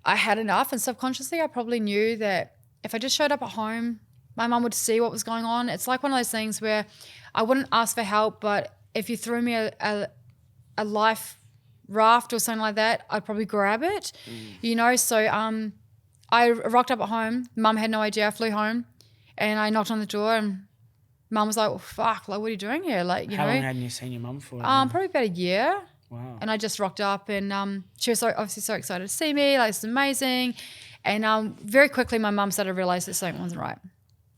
I had enough, and subconsciously I probably knew that if I just showed up at home, my mum would see what was going on. It's like one of those things where I wouldn't ask for help, but if you threw me a life raft or something like that, I'd probably grab it, you know. So I rocked up at home. Mum had no idea. I flew home and I knocked on the door, and Mum was like, well, fuck, like, what are you doing here? Like, you know. How long hadn't you seen your mum for? Probably about a year. Wow. And I just rocked up, and she was obviously so excited to see me. Like, it's amazing. And very quickly my mum started to realise that something wasn't right.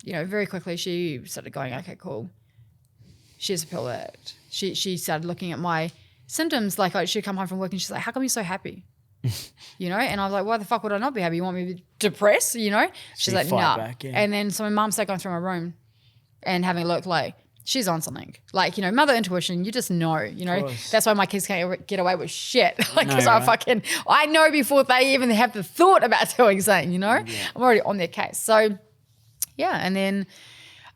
You know, very quickly she started going, okay, cool. She's a pill addict. She started looking at my symptoms. Like, she'd come home from work and she's like, how come you're so happy? You know? And I was like, why the fuck would I not be happy? You want me to be depressed? You know? She's like, no. Back, yeah. And then so my mum started going through my room and having a look, like, she's on something. Like, you know, mother intuition, you just know, you know. That's why my kids can't get away with shit. Like, because I know before they even have the thought about doing something, you know. Yeah. I'm already on their case. So, yeah, and then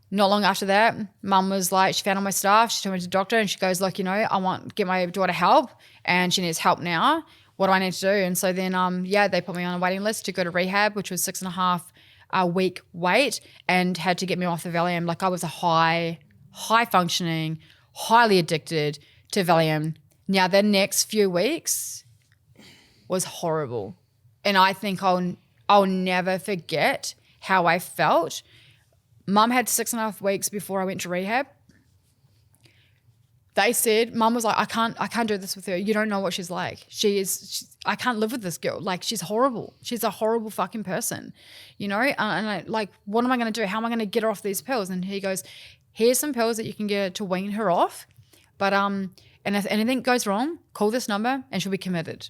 not long after that, Mum was like, she found all my stuff. She took me to the doctor and she goes, look, you know, I want to get my daughter help and she needs help now. What do I need to do? And so then, they put me on a waiting list to go to rehab, which was 6.5 week wait, and had to get me off the Valium. Like, I was a high functioning, highly addicted to Valium. Now, the next few weeks was horrible. And I think I'll never forget how I felt. Mum had 6.5 weeks before I went to rehab. They said, Mum was like, I can't do this with her. You don't know what she's like. I can't live with this girl. Like, she's horrible. She's a horrible fucking person, you know? And I, like, what am I going to do? How am I going to get her off these pills? And he goes, here's some pills that you can get to wean her off. But, and if anything goes wrong, call this number and she'll be committed.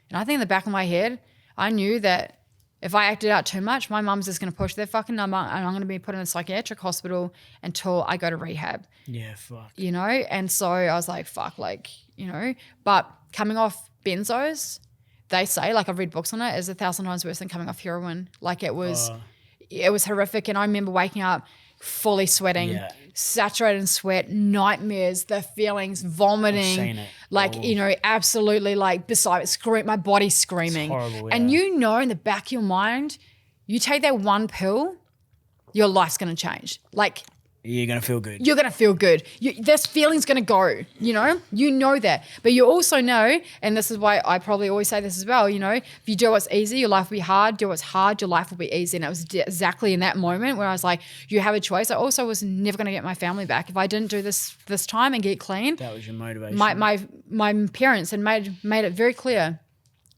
And I think in the back of my head, I knew that if I acted out too much, my mum's just going to push their fucking number and I'm going to be put in a psychiatric hospital until I go to rehab. Yeah, fuck. You know? And so I was like, fuck, like, you know. But coming off benzos, they say, like, I've read books on it, is 1,000 times worse than coming off heroin. Like, it was horrific. And I remember waking up fully sweating, saturated in sweat, nightmares, the feelings, vomiting, seen it. like, you know, absolutely like beside it, my body screaming. It's horrible, And yeah. you know in the back of your mind, you take that one pill, your life's going to change. Like, You're going to feel good. you're going to feel good. This feeling's going to go, you know that. But you also know, and this is why I probably always say this as well, you know, if you do what's easy, your life will be hard. Do what's hard, your life will be easy. And it was exactly in that moment where I was like, you have a choice. I also was never going to get my family back. If I didn't do this time and get clean. That was your motivation. My parents had made it very clear,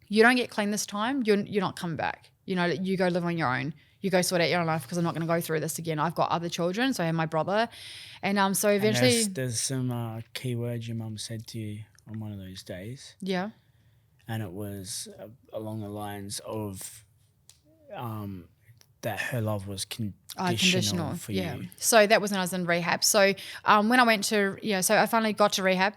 you don't get clean this time, you're not coming back. You know, you go live on your own. You go sort out your own life because I'm not going to go through this again. I've got other children, so I have my brother. And so eventually... And there's some key words your mum said to you on one of those days. Yeah. And it was along the lines of that her love was conditional for you. So that was when I was in rehab. So when I went to... so I finally got to rehab.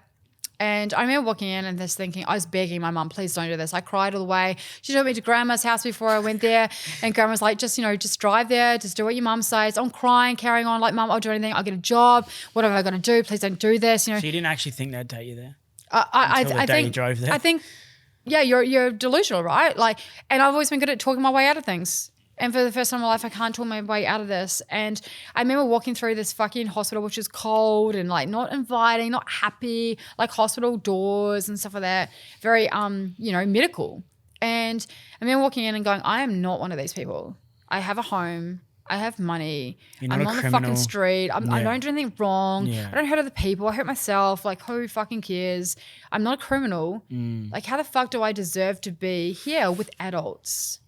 And I remember walking in and just thinking, I was begging my mum, please don't do this. I cried all the way. She took me to grandma's house before I went there. And grandma's like, just drive there. Just do what your mum says. I'm crying, carrying on like, mum, I'll do anything. I'll get a job. What have I got to do? Please don't do this. So you didn't actually think they'd take you there? I think you drove there? I think, yeah, you're delusional, right? Like, and I've always been good at talking my way out of things. And for the first time in my life, I can't talk my way out of this. And I remember walking through this fucking hospital, which is cold and like not inviting, not happy, like hospital doors and stuff like that. Very, medical. And I remember walking in and going, I am not one of these people. I have a home. I have money. You're I'm not on a the fucking street. I don't do anything wrong. Yeah. I don't hurt other people. I hurt myself. Like, who fucking cares? I'm not a criminal. Like, how the fuck do I deserve to be here with adults?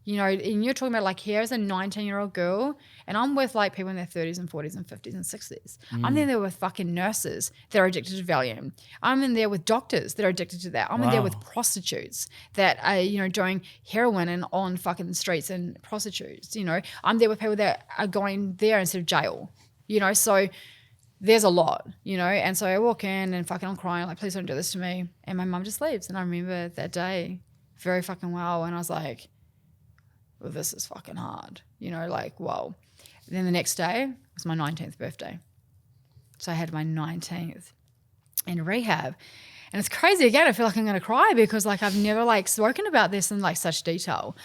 You know, and you're talking about like, here's a 19-year-old girl and I'm with like people in their 30s and 40s and 50s and 60s. I'm in there with fucking nurses that are addicted to Valium. I'm in there with doctors that are addicted to that. I'm in there with prostitutes that are, doing heroin and on fucking the streets and prostitutes, I'm there with people that are going there instead of jail, so there's a lot, and so I walk in and fucking I'm crying like, please don't do this to me. And my mum just leaves. And I remember that day very fucking well. And I was like, well, this is fucking hard, whoa. And then the next day was my 19th birthday. So I had my 19th in rehab. And it's crazy again, I feel like I'm going to cry because like I've never like spoken about this in like such detail.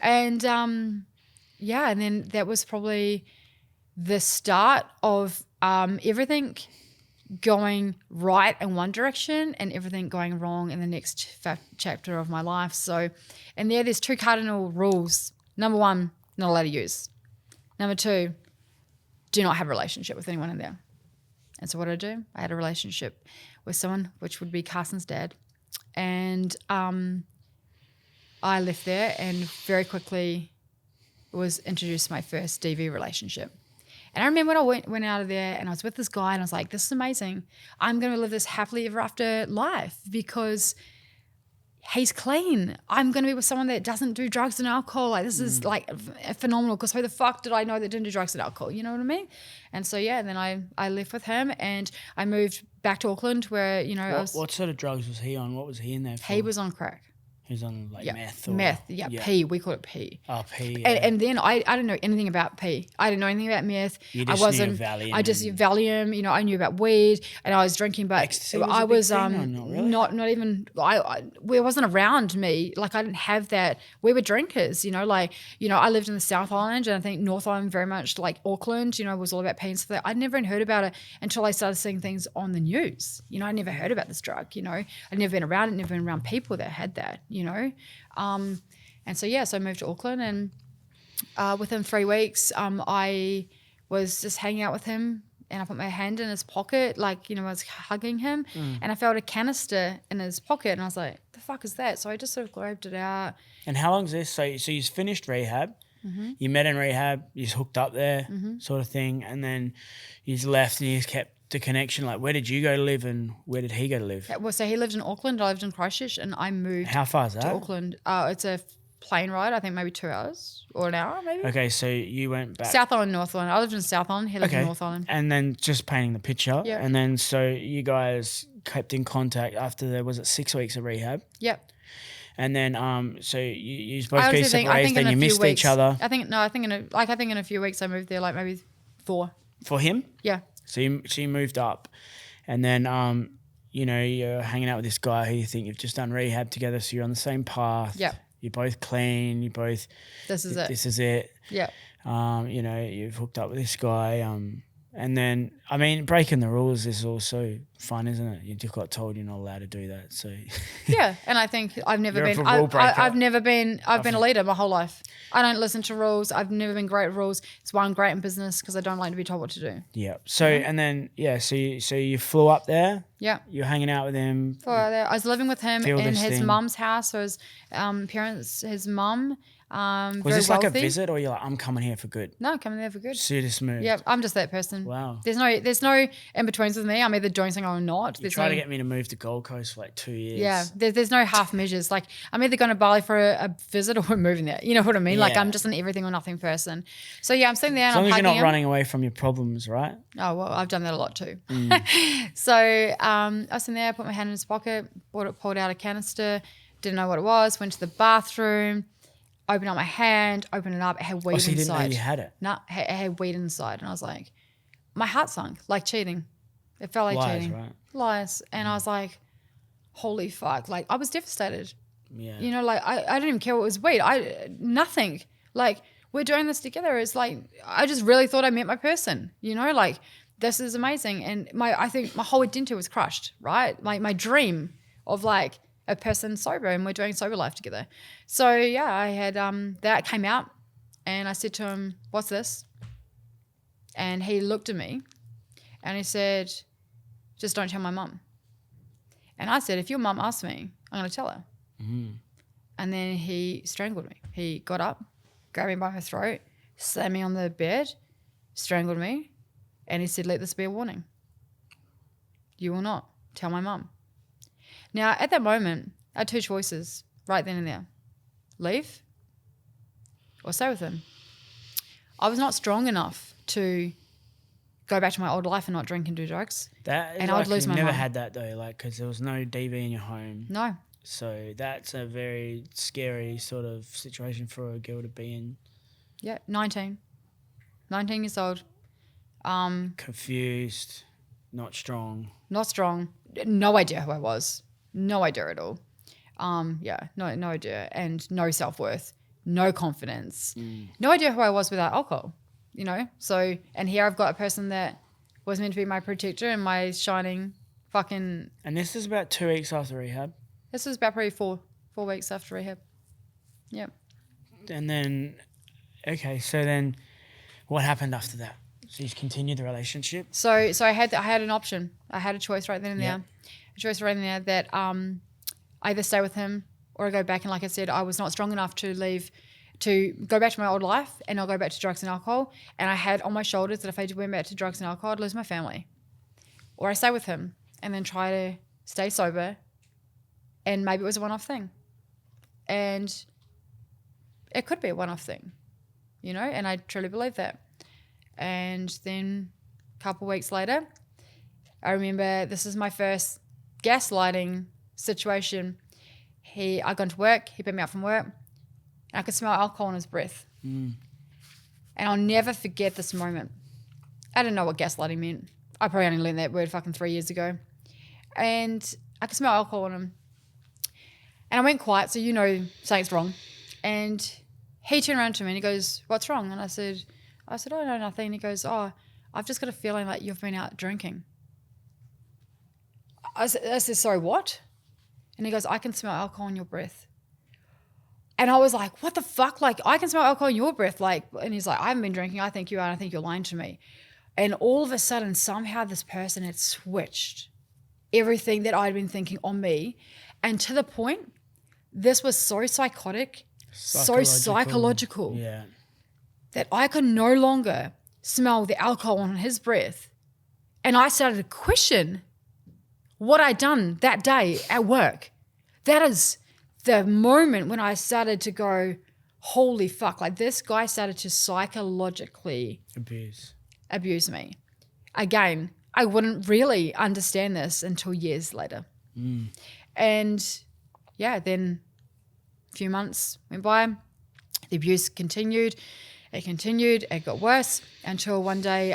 And and then that was probably the start of everything going right in one direction and everything going wrong in the next chapter of my life. So, and there's two cardinal rules. Number one, not allowed to use. Number two, do not have a relationship with anyone in there. And so what did I do? I had a relationship with someone, which would be Carson's dad. And I left there and very quickly was introduced to my first DV relationship. And I remember when I went out of there and I was with this guy and I was like, this is amazing. I'm going to live this happily ever after life because he's clean. I'm going to be with someone that doesn't do drugs and alcohol. Like, this is like phenomenal because who the fuck did I know that didn't do drugs and alcohol? You know what I mean? And so, and then I left with him and I moved back to Auckland where, what sort of drugs was he on? What was he in there for? He was on crack. He was on like meth? P. We call it P. Oh, P. And then I didn't know anything about P. I didn't know anything about meth. You just knew Valium. I just knew Valium. I knew about weed and I was drinking, but I was not really? not even. It wasn't around me. Like I didn't have that. We were drinkers. I lived in the South Island and I think North Island very much like Auckland. Was all about P and stuff like that. I'd never even heard about it until I started seeing things on the news. I never heard about this drug. I'd never been around it. Never been around people that had that. And so I moved to Auckland and within 3 weeks I was just hanging out with him and I put my hand in his pocket I was hugging him and I felt a canister in his pocket and I was like, the fuck is that? So I just sort of grabbed it out. And how long is this? So you finished rehab, you met in rehab, you hooked up there sort of thing, and then you left and you kept the connection. Like, where did you go to live and where did he go to live? Well, so he lived in Auckland, I lived in Christchurch, and I moved. How far is that? To Auckland. It's a plane ride, I think maybe 2 hours or an hour maybe. Okay, so you went back. South Island, North Island. I lived in South Island, he lived in North Island. And then just painting the picture. Yeah. And then so you guys kept in contact after was it 6 weeks of rehab? Yep. And then so you both got separated, then you missed each other. I think in a few weeks I moved there, like maybe 4. For him? Yeah. So you moved up, and then you know, you're hanging out with this guy who you think you've just done rehab together, so you're on the same path. Yeah. You're both clean. You both. This is it. This is it. Yeah. You know, you've hooked up with this guy. And then, I mean, breaking the rules is also fun, isn't it? You just got told you're not allowed to do that. So yeah, and I think I've never You're been. a rule breaker. I've been a leader my whole life. I don't listen to rules. I've never been great at rules. It's why I'm great in business, because I don't like to be told what to do. yeah. So and then so you flew up there. Yeah. You're hanging out with him. I was living with him Feel in this his thing. mum's house. So his parents, his mum, Was very this like a wealthy. visit, or you're like, I'm coming here for good? No, coming there for good. So you just moved. Yeah, I'm just that person. Wow. There's no in betweens with me. I'm either doing something or not. You There's tried no, to get me to move to Gold Coast for like 2 years. yeah, there's no half measures. Like, I'm either going to Bali for a visit or we're moving there. You know what I mean? Like, Yeah. I'm just an everything or nothing person. So yeah, I'm sitting there and As long I'm as you're hugging not him. running away from your problems, right? Oh, well, I've done that a lot too. Mm. So I was in there, put my hand in his pocket, pulled out a canister, didn't know what it was, went to the bathroom, opened up my hand, opened it up, it had weed Oh, so you didn't inside. know you had it? No, it had weed inside. And I was like, my heart sunk, like cheating. It felt like Lies, cheating. right? Lies. And I was like, holy fuck. Like, I was devastated. Yeah. You know, like, I didn't even care what was weed. Nothing. Like, we're doing this together. It's like, I just really thought I met my person, you know, like, this is amazing. And I think my whole identity was crushed, right? Like, my dream of like a person sober, and we're doing sober life together. So yeah, I had, that came out and I said to him, what's this? And he looked at me and he said, just don't tell my mum. And I said, if your mum asks me, I'm going to tell her. Mm-hmm. And then he strangled me. He got up, grabbed me by my throat, slammed me on the bed, strangled me, and he said, let this be a warning. You will not tell my mum. Now, at that moment, I had two choices right then and there. Leave or stay with him. I was not strong enough to go back to my old life and not drink and do drugs. That is And I would like lose you my never mum. had that though, like, because there was no DV in your home. No. So that's a very scary sort of situation for a girl to be in. Yeah, 19 years old. Confused, not strong. Not strong. No idea who I was. No idea at all. No idea. And no self-worth. No confidence. No idea who I was without alcohol, you know? So, and here I've got a person that was meant to be my protector and my shining fucking... And this is about 2 weeks after rehab. This was about probably four weeks after rehab. Yep. And then, okay, so then what happened after that? So you continued the relationship? So I had an option. I had a choice right then and there. Yep. A choice right then and there that I either stay with him or I go back. And like I said, I was not strong enough to leave, to go back to my old life, and I'll go back to drugs and alcohol. And I had on my shoulders that if I went back to drugs and alcohol, I'd lose my family. Or I stay with him and then try to stay sober, and maybe it was a one-off thing. And it could be a one-off thing, you know, and I truly believe that. And then a couple of weeks later, I remember this is my first gaslighting situation. I got into work, he picked me up from work, and I could smell alcohol in his breath. And I'll never forget this moment. I didn't know what gaslighting meant. I probably only learned that word fucking 3 years ago. And I could smell alcohol on him. And I went quiet, so you know something's wrong. And he turned around to me and he goes, what's wrong? And I said, oh, no, nothing. And he goes, oh, I've just got a feeling like you've been out drinking. I said, sorry, what? And he goes, I can smell alcohol in your breath. And I was like, what the fuck? Like, I can smell alcohol in your breath. Like, and he's like, I haven't been drinking. I think you are. And I think you're lying to me. And all of a sudden, somehow this person had switched everything that I'd been thinking on me. And to the point, this was so psychotic, so psychological. Yeah. That I could no longer smell the alcohol on his breath. And I started to question what I'd done that day at work. That is the moment when I started to go, holy fuck, like this guy started to psychologically abuse me. Again, I wouldn't really understand this until years later. And yeah, then a few months went by, the abuse continued. It continued. It got worse until one day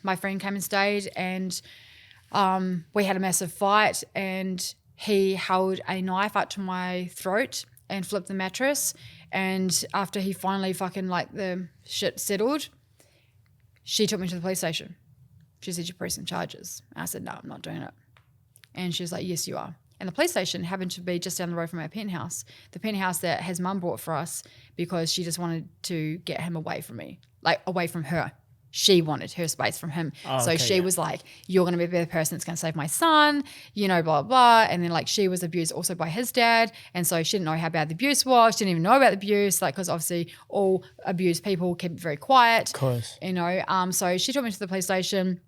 my friend came and stayed, and we had a massive fight, and he held a knife up to my throat and flipped the mattress. And after he finally fucking like the shit settled, she took me to the police station. She said, "You're pressing charges." And I said, "No, I'm not doing it." And she was like, "Yes, you are." And the police station happened to be just down the road from our penthouse, the penthouse that his mum bought for us because she just wanted to get him away from me, like away from her. She wanted her space from him. So she was like, "You're going to be the person that's going to save my son," blah, blah, blah. And then like she was abused also by his dad. And so she didn't know how bad the abuse was. She didn't even know about the abuse, like, because obviously all abused people keep it very quiet. Of course. So she took me to the police station.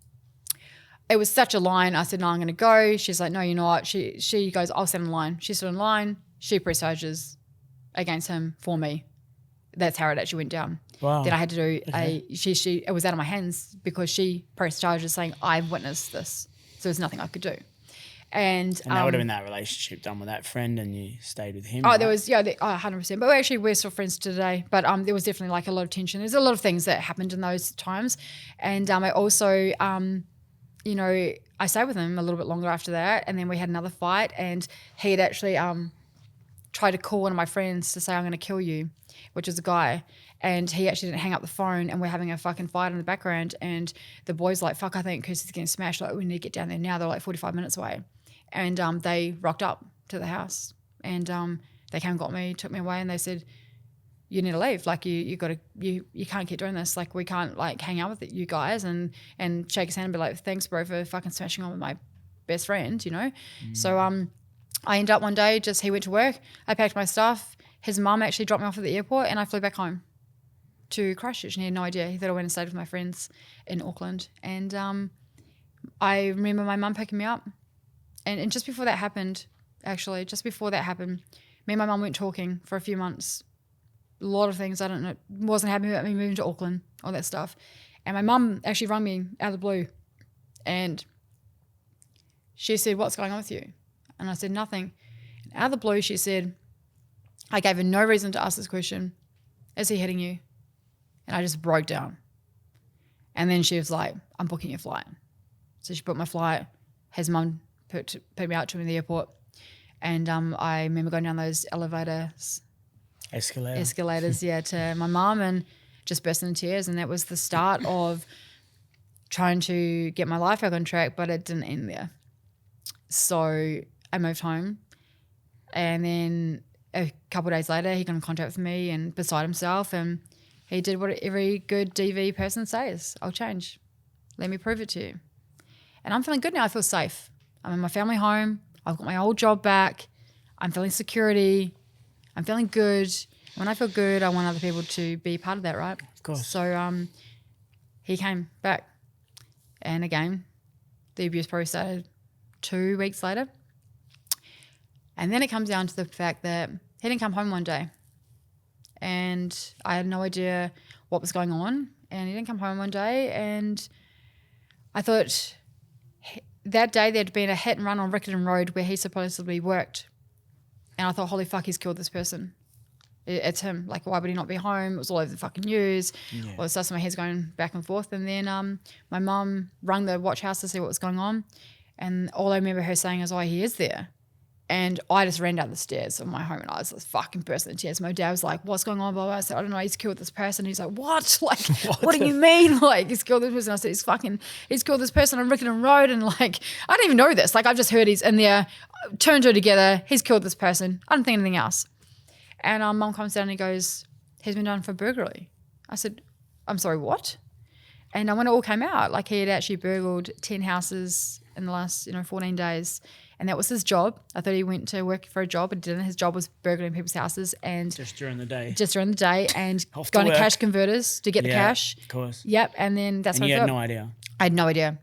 It was such a line. I said, "No, I'm going to go." She's like, "No, you're not." She goes, "I'll stand in line." She stood in line. She pressed charges against him for me. That's how it actually went down. Wow. Then I had to do it was out of my hands because she pressed charges saying I've witnessed this. So there's nothing I could do. And that would have been that relationship done with that friend, and you stayed with him. Oh, right? there was 100%. But we're still friends today. But there was definitely like a lot of tension. There's a lot of things that happened in those times. And I also I stayed with him a little bit longer after that, and then we had another fight, and he had actually tried to call one of my friends to say, "I'm going to kill you," which is a guy. And he actually didn't hang up the phone, and we're having a fucking fight in the background. And the boys like, "Fuck, I think Kirsty's getting smashed. Like, we need to get down there now." They're like 45 minutes away. And they rocked up to the house, and they came and got me, took me away, and they said, "You need to leave. Like, you can't keep doing this. Like, we can't like hang out with you guys," and shake his hand and be like, "Thanks, bro, for fucking smashing on with my best friend," So I ended up one day he went to work. I packed my stuff. His mum actually dropped me off at the airport, and I flew back home to Christchurch, and he had no idea. He thought I went and stayed with my friends in Auckland. And I remember my mum picking me up. And just before that happened, me and my mum went talking for a few months. A lot of things I don't know, wasn't happy about me moving to Auckland, all that stuff. And my mum actually rang me out of the blue, and she said, "What's going on with you?" And I said, "Nothing." And out of the blue, she said, I gave her no reason to ask this question. "Is he hitting you?" And I just broke down. And then she was like, "I'm booking your flight." So she booked my flight. His mum put me out to him in the airport. And I remember going down those escalators, to my mum, and just bursting into tears. And that was the start of trying to get my life back on track, but it didn't end there. So I moved home, and then a couple of days later, he got in contact with me and beside himself, and he did what every good DV person says: "I'll change. Let me prove it to you." And I'm feeling good now. I feel safe. I'm in my family home. I've got my old job back. I'm feeling security. I'm feeling good. When I feel good, I want other people to be part of that, right? Of course. So he came back. And again, the abuse probably started 2 weeks later. And then it comes down to the fact that he didn't come home one day. And I had no idea what was going on. And he didn't come home one day. And I thought that day there'd been a hit and run on Rickerton Road where he supposedly worked. And I thought, holy fuck, he's killed this person. It's him. Like, why would he not be home? It was all over the fucking news. Yeah. All this stuff, so my head's going back and forth. And then my mum rang the watch house to see what was going on. And all I remember her saying is, "Oh, he is there." And I just ran down the stairs of my home, and I was just fucking bursting into tears. My dad was like, "What's going on, blah, blah?" I said, "I don't know, he's killed this person." He's like, "What? Like, what do you mean? Like, he's killed this person?" I said, he's killed this person on Rickerton Road. And like, I don't even know this. Like, I've just heard he's in there, turned her together, he's killed this person. I don't think anything else. And mum comes down and he goes, "He's been done for burglary." I said, "I'm sorry, what?" And when it all came out, like, he had actually burgled 10 houses in the last, 14 days. And that was his job. I thought he went to work for a job, but he didn't. His job was burgling people's houses and Just during the day. And going to cash converters to get the cash. Of course. Yep. And then that's and what you I had thought. no idea. I had no idea.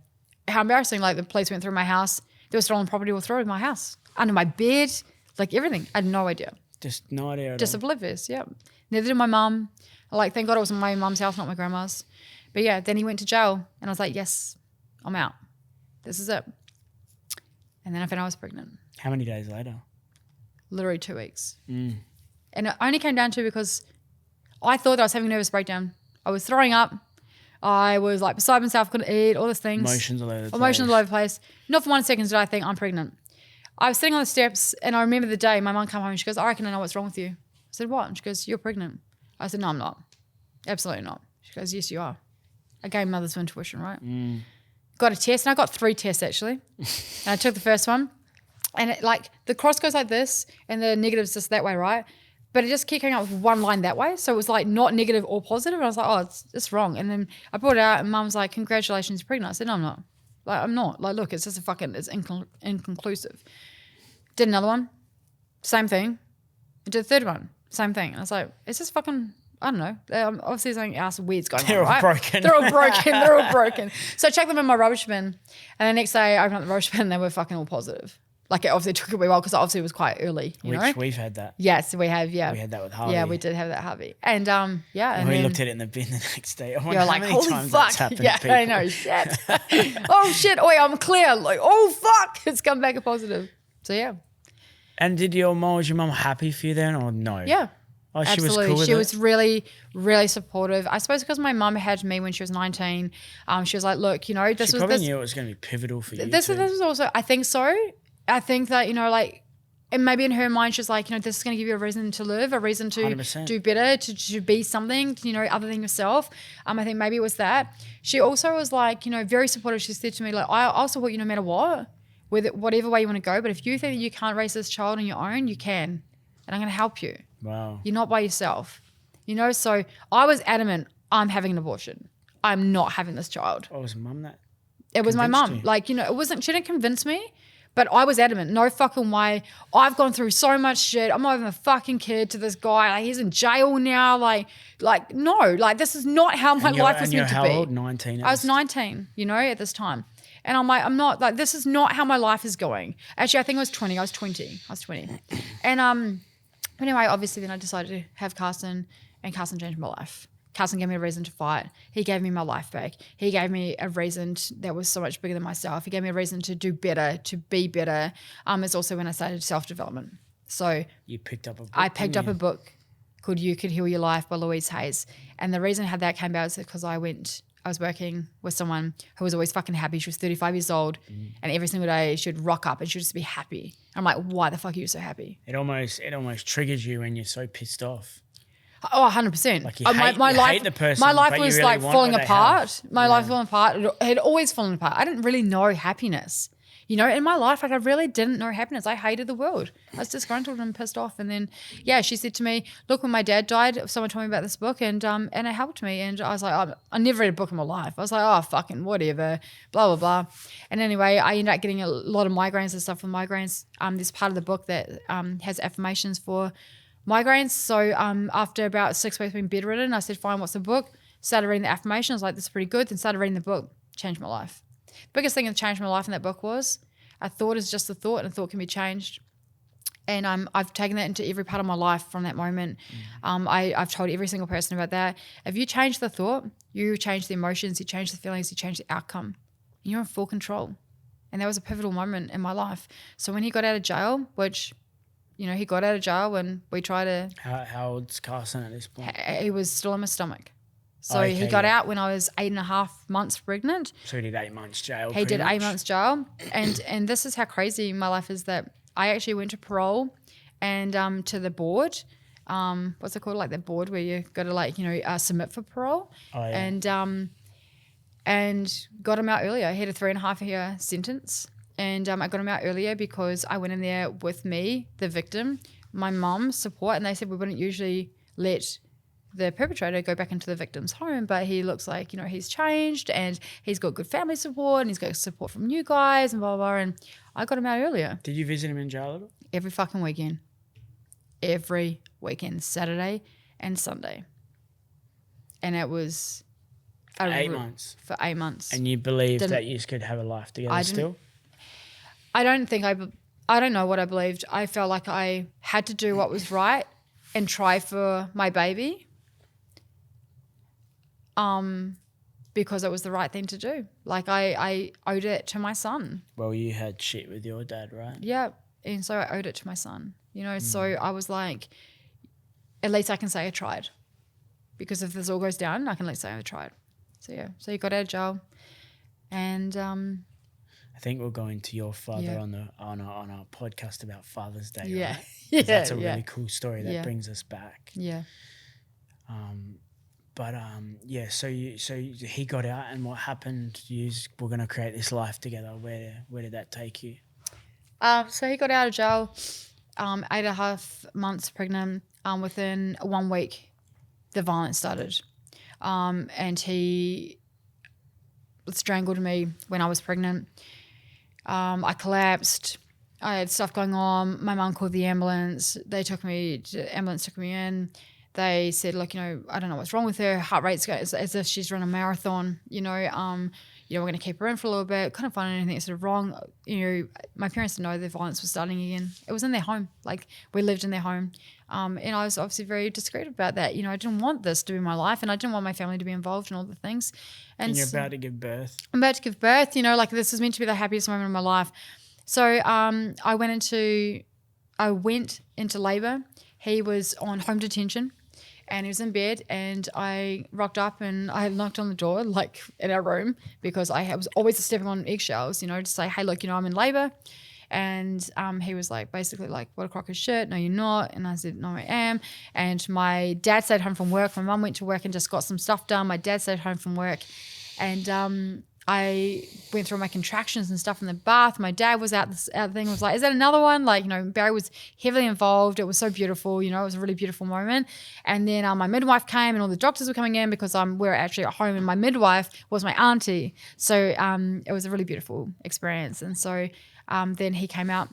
How embarrassing. Like, the police went through my house. There was stolen property all through my house. Under my bed. Like, everything. I had no idea. Just no idea at Just all. oblivious, yep. Neither did my mum. Like, thank God it was in my mum's house, not my grandma's. But yeah, then he went to jail and I was like, yes, I'm out. This is it. And then I found I was pregnant. How many days later? Literally 2 weeks. Mm. And it only came down to because I thought that I was having a nervous breakdown. I was throwing up. I was like beside myself, couldn't eat, all these things. Emotions all over the place. Emotions all over the place. Not for 1 second did I think I'm pregnant. I was sitting on the steps and I remember the day my mum came home and she goes, I reckon I know what's wrong with you. I said, what? And she goes, you're pregnant. I said, no, I'm not. Absolutely not. She goes, yes, you are. I gave mother's intuition, right? Got a test and I got 3 tests actually. And I took the first one and it, like the cross goes like this and the negative's just that way, right? But it just kept coming up with one line that way. So it was like not negative or positive. And I was like, oh, it's wrong. And then I brought it out and mum was like, congratulations, you're pregnant. I said, no, I'm not. Like, I'm not. Like, look, it's just it's inconclusive. Did another one, same thing. Did the third one, same thing. And I was like, it's just fucking, I don't know. Obviously something else weird's going They're on, all right? broken. They're all broken. They're all broken. So I checked them in my rubbish bin. And the next day I opened up the rubbish bin and they were fucking all positive. Like it obviously took a wee while because obviously it was quite early, you know? We've had that. Yes, we have, yeah. We had that with Harvey. Yeah, we did have that Harvey. And yeah. And we then, looked at it in the bin the next day. I wonder you're how like, many holy times fuck. that's happened Yeah, to people. I know, shit. Oh shit, oi, I'm clear. Like, oh fuck, it's come back a positive. So yeah. And was your mum happy for you then or no? Yeah. Oh, she Absolutely. was cool with She it? was really, really supportive. I suppose because my mum had me when she was 19, she was like, look, you know, this She was probably this. knew it was going to be pivotal for you This too. was also, I think so. I think that, you know, like, and maybe in her mind, she's like, you know, this is going to give you a reason to live, a reason to 100%. do better, to be something, you know, other than yourself. I think maybe it was that. She also was like, you know, very supportive. She said to me, like, I'll support you no matter what, whatever way you want to go. But if you think that you can't raise this child on your own, you can. And I'm going to help you. Wow. You're not by yourself. You know, so I was adamant, I'm having an abortion. I'm not having this child. Oh, was mum that? It was my convinced mum. you? Like, you know, she didn't convince me, but I was adamant. No fucking way. I've gone through so much shit. I'm not even a fucking kid to this guy. Like, he's in jail now. Like no. Like, this is not how my life was meant to be. How old? 19? I was 19, you know, at this time. And I'm like, I'm not, like, this is not how my life is going. Actually, I think I was 20. I was 20. And anyway, obviously then I decided to have Carson, and Carson changed my life. Carson gave me a reason to fight. He gave me my life back. He gave me a reason that was so much bigger than myself. He gave me a reason to do better, to be better. It's also when I started self-development. So You picked up a book. I picked didn't up a you? book called You Could Heal Your Life by Louise Hayes. And the reason how that came about is because I was working with someone who was always fucking happy. She was 35 years old and every single day she'd rock up and she'd just be happy. I'm like, why the fuck are you so happy? It almost triggers you when you're so pissed off. Oh, 100%. Like you hate the person, my life but you was really like want falling what they apart. have. My life falling apart. It had always fallen apart. I didn't really know happiness. You know, in my life, like I really didn't know happiness. I hated the world. I was disgruntled and pissed off. And then, yeah, she said to me, look, when my dad died, someone told me about this book and it helped me. And I was like, oh, I never read a book in my life. I was like, oh, fucking whatever, blah, blah, blah. And anyway, I ended up getting a lot of migraines and stuff with migraines. There's part of the book that has affirmations for migraines. So after about 6 weeks being bedridden, I said, fine, what's the book? Started reading the affirmations. I was like, this is pretty good. Then started reading the book. Changed my life. Biggest thing that changed my life in that book was a thought is just a thought and a thought can be changed. And I've taken that into every part of my life from that moment. I've told every single person about that. If you change the thought, you change the emotions, you change the feelings, you change the outcome. And you're in full control. And that was a pivotal moment in my life. So when he got out of jail, which, you know, he got out of jail when we tried to... How old's Carson at this point? He was still in my stomach. So Okay, he got yeah. out when I was 8.5 months pregnant. So he did 8 months jail. He did pretty 8 much. months jail. And this is how crazy my life is that I actually went to parole and to the board. What's it called? Like the board where you got to like, you know, submit for parole. Oh, yeah. And got him out earlier. He had a 3.5-year sentence. And I got him out earlier because I went in there with me, the victim, my mum's support. And they said we wouldn't usually let the perpetrator go back into the victim's home, but he looks like, you know, he's changed and he's got good family support and he's got support from you guys and blah, blah, blah. And I got him out earlier. Did you visit him in jail at all? Every fucking weekend. Every weekend, Saturday and Sunday. And it was... 8 months. For 8 months. And you believed that you could have a life together still? I don't know what I believed. I felt like I had to do what was right and try for my baby. Because it was the right thing to do. Like I owed it to my son. Well, you had shit with your dad, right? Yeah. And so I owed it to my son, you know? So I was like, at least I can say I tried. because if this all goes down, I can at least say I tried. So yeah, so he got out of jail, and I think we'll go into your father on our podcast about Father's Day. Yeah, right? yeah, That's a really cool story that brings us back. Yeah. So he got out, and what happened? We're gonna create this life together. Where did that take you? So he got out of jail, 8.5 months pregnant. Within 1 week, the violence started, and he strangled me when I was pregnant. I collapsed. I had stuff going on. My mum called the ambulance. The ambulance took me in. They said, look, I don't know what's wrong with her. Heart rate's as if she's run a marathon. We're going to keep her in for a little bit. Couldn't find anything sort of wrong. My parents didn't know the violence was starting again. It was in their home. Like, we lived in their home. And I was obviously very discreet about that. I didn't want this to be my life, and I didn't want my family to be involved in all the things. And you're about to give birth. I'm about to give birth. This is meant to be the happiest moment of my life. So I went into labor. He was on home detention, and he was in bed, and I rocked up and I knocked on the door, like in our room, because I was always stepping on eggshells, to say, hey, look, I'm in labor. And he was like, basically like, what a crock of shit. No, you're not. And I said, no, I am. And my dad stayed home from work. My mum went to work and just got some stuff done. My dad stayed home from work. And I went through my contractions and stuff in the bath. My dad was out the thing, was like, is that another one? Barry was heavily involved. It was so beautiful. It was a really beautiful moment. And then my midwife came, and all the doctors were coming in because we're actually at home, and my midwife was my auntie. So it was a really beautiful experience. And so then he came out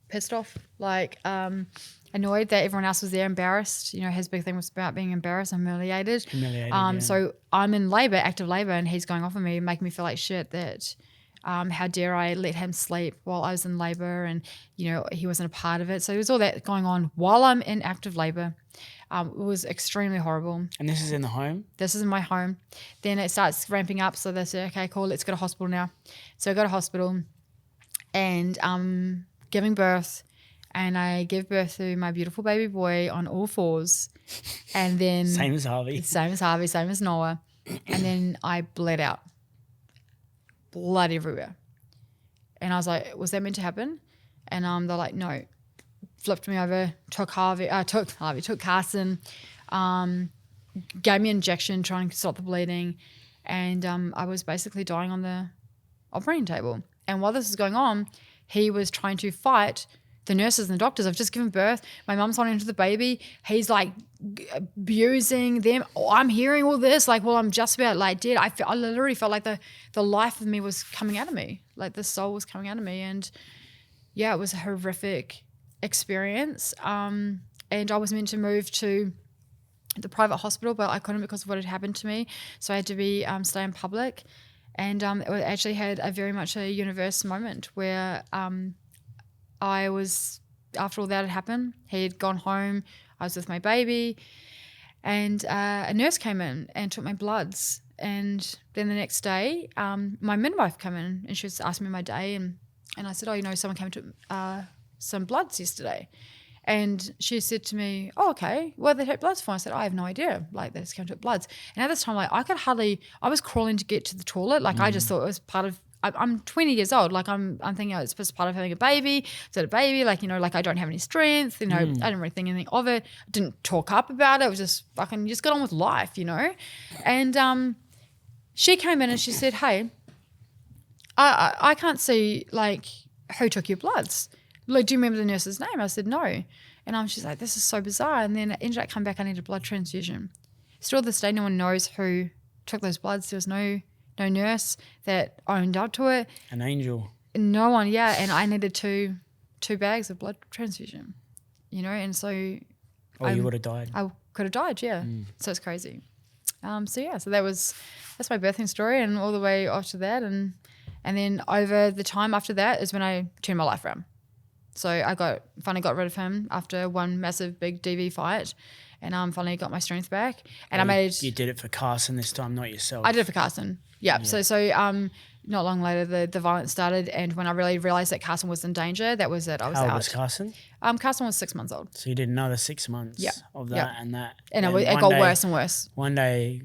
pissed off, annoyed that everyone else was there, embarrassed. His big thing was about being embarrassed, humiliated. So I'm in labor, active labor, and he's going off on me, making me feel like shit that how dare I let him sleep while I was in labor, and, he wasn't a part of it. So there was all that going on while I'm in active labor. It was extremely horrible. And this is in the home? This is in my home. Then it starts ramping up. So they say, okay, cool, let's go to hospital now. So I go to hospital, and giving birth, and I give birth to my beautiful baby boy on all fours, and then same as Harvey, same as Noah, and then I bled out, blood everywhere, and I was like, was that meant to happen? And they're like, no. Flipped me over, took Carson, gave me an injection trying to stop the bleeding, and I was basically dying on the operating table. And while this was going on, he was trying to fight the nurses and the doctors. I've just given birth. My mum's holding onto the baby. He's like abusing them. I'm hearing all this. I'm just about dead. I literally felt like the life of me was coming out of me. The soul was coming out of me. And yeah, it was a horrific experience. And I was meant to move to the private hospital, but I couldn't because of what had happened to me. So I had to stay in public. And it actually had a very much a universe moment where I was, after all that had happened, he had gone home, I was with my baby, and a nurse came in and took my bloods. And then the next day, my midwife came in, and she was asking me my day, and I said, someone came and took some bloods yesterday. And she said to me, oh, okay, what did they take bloods for? I said, I have no idea. They just came and took bloods. And at this time, I was crawling to get to the toilet. I just thought it was part of, I'm 20 years old. I'm thinking it's just part of having a baby. Is it a baby? I don't have any strength. I didn't really think anything of it. Didn't talk up about it. It was just fucking just got on with life, And she came in and she said, hey, I can't see, who took your bloods? Do you remember the nurse's name? I said, no. And she's like, this is so bizarre. And then it ended up coming back, I needed a blood transfusion. Still to this day, no one knows who took those bloods. There was no nurse that owned up to it. An angel. No one, yeah. And I needed two bags of blood transfusion, and so. You would have died. I could have died, yeah. So it's crazy. So that's my birthing story, and all the way after that. And then over the time after that is when I turned my life around. So I finally got rid of him after one massive big DV fight, and finally got my strength back. And You did it for Carson this time, not yourself. I did it for Carson. Yeah. So not long later, the violence started. And when I really realized that Carson was in danger, that was it. I was How out. old was Carson? Carson was 6 months old. So you did another 6 months Yeah. of that Yeah. and that. And And it one got day- worse and worse. One day,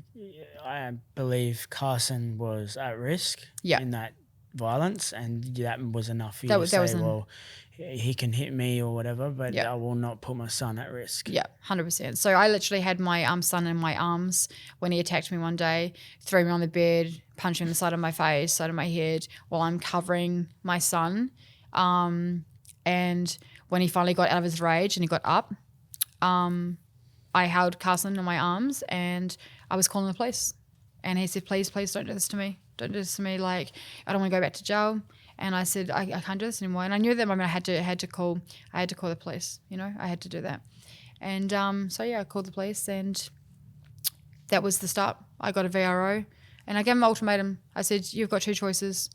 I believe Carson was at risk Yeah. in that violence, and that was enough for you That to was- say, that was an- well, he can hit me or whatever, but Yeah. I will not put my son at risk. Yeah, 100%. So I literally had my son in my arms when he attacked me one day, threw me on the bed, punching the side of my face, side of my head, while I'm covering my son. And when he finally got out of his rage and he got up, I held Carson in my arms and I was calling the police. And he said, please don't do this to me. Don't do this to me. Like, I don't want to go back to jail. And I said, I can't do this anymore. And I knew at that moment I had to call the police. You know, I had to do that. And so yeah, I called the police, and that was the start. I got a VRO, and I gave him an ultimatum. I said, you've got two choices.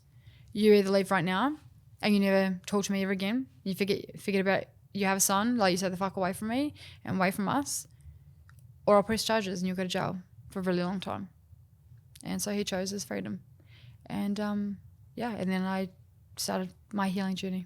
You either leave right now, and you never talk to me ever again. You forget about you have a son. Like, you stay the fuck away from me and away from us, or I'll press charges and you'll go to jail for a really long time. And so he chose his freedom, and yeah, and then I started my healing journey.